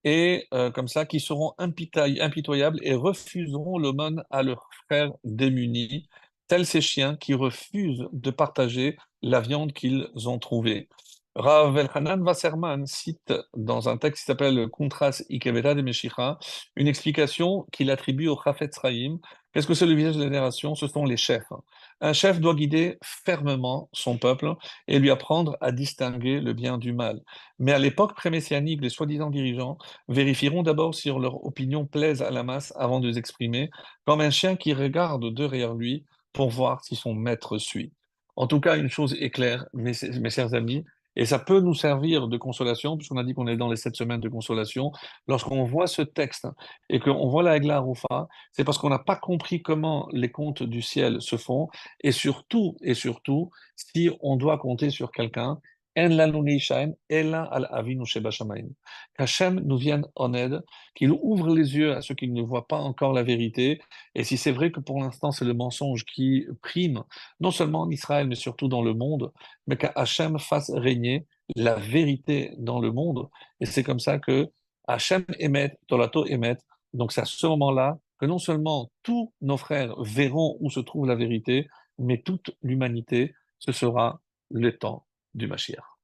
et comme ça, qui seront impitoyables et refuseront l'aumône à leurs frères démunis, tels ces chiens qui refusent de partager la viande qu'ils ont trouvée. Rav Elchanan Wasserman cite dans un texte qui s'appelle Contras Ikeveta de Meshicha une explication qu'il attribue au Chafetz Chaim. Qu'est-ce que c'est le visage de la génération? Ce sont les chefs. Un chef doit guider fermement son peuple et lui apprendre à distinguer le bien du mal. Mais à l'époque pré-messianique, les soi-disant dirigeants vérifieront d'abord si leur opinion plaise à la masse avant de les exprimer, comme un chien qui regarde derrière lui pour voir si son maître suit. En tout cas, une chose est claire, mes chers amis, et ça peut nous servir de consolation, puisqu'on a dit qu'on est dans les 7 semaines de consolation. Lorsqu'on voit ce texte et qu'on voit la Hagla Aroufa, c'est parce qu'on n'a pas compris comment les contes du ciel se font, et surtout, si on doit compter sur quelqu'un, En lanu neishaen ella al avinu shebashamayim. Qu'Hachem nous vienne en aide, qu'il ouvre les yeux à ceux qui ne voient pas encore la vérité. Et si c'est vrai que pour l'instant c'est le mensonge qui prime, non seulement en Israël, mais surtout dans le monde, mais qu'Hachem fasse régner la vérité dans le monde. Et c'est comme ça que Hachem émet, Tolato émet. Donc c'est à ce moment-là que non seulement tous nos frères verront où se trouve la vérité, mais toute l'humanité, ce sera le temps du Mashiach.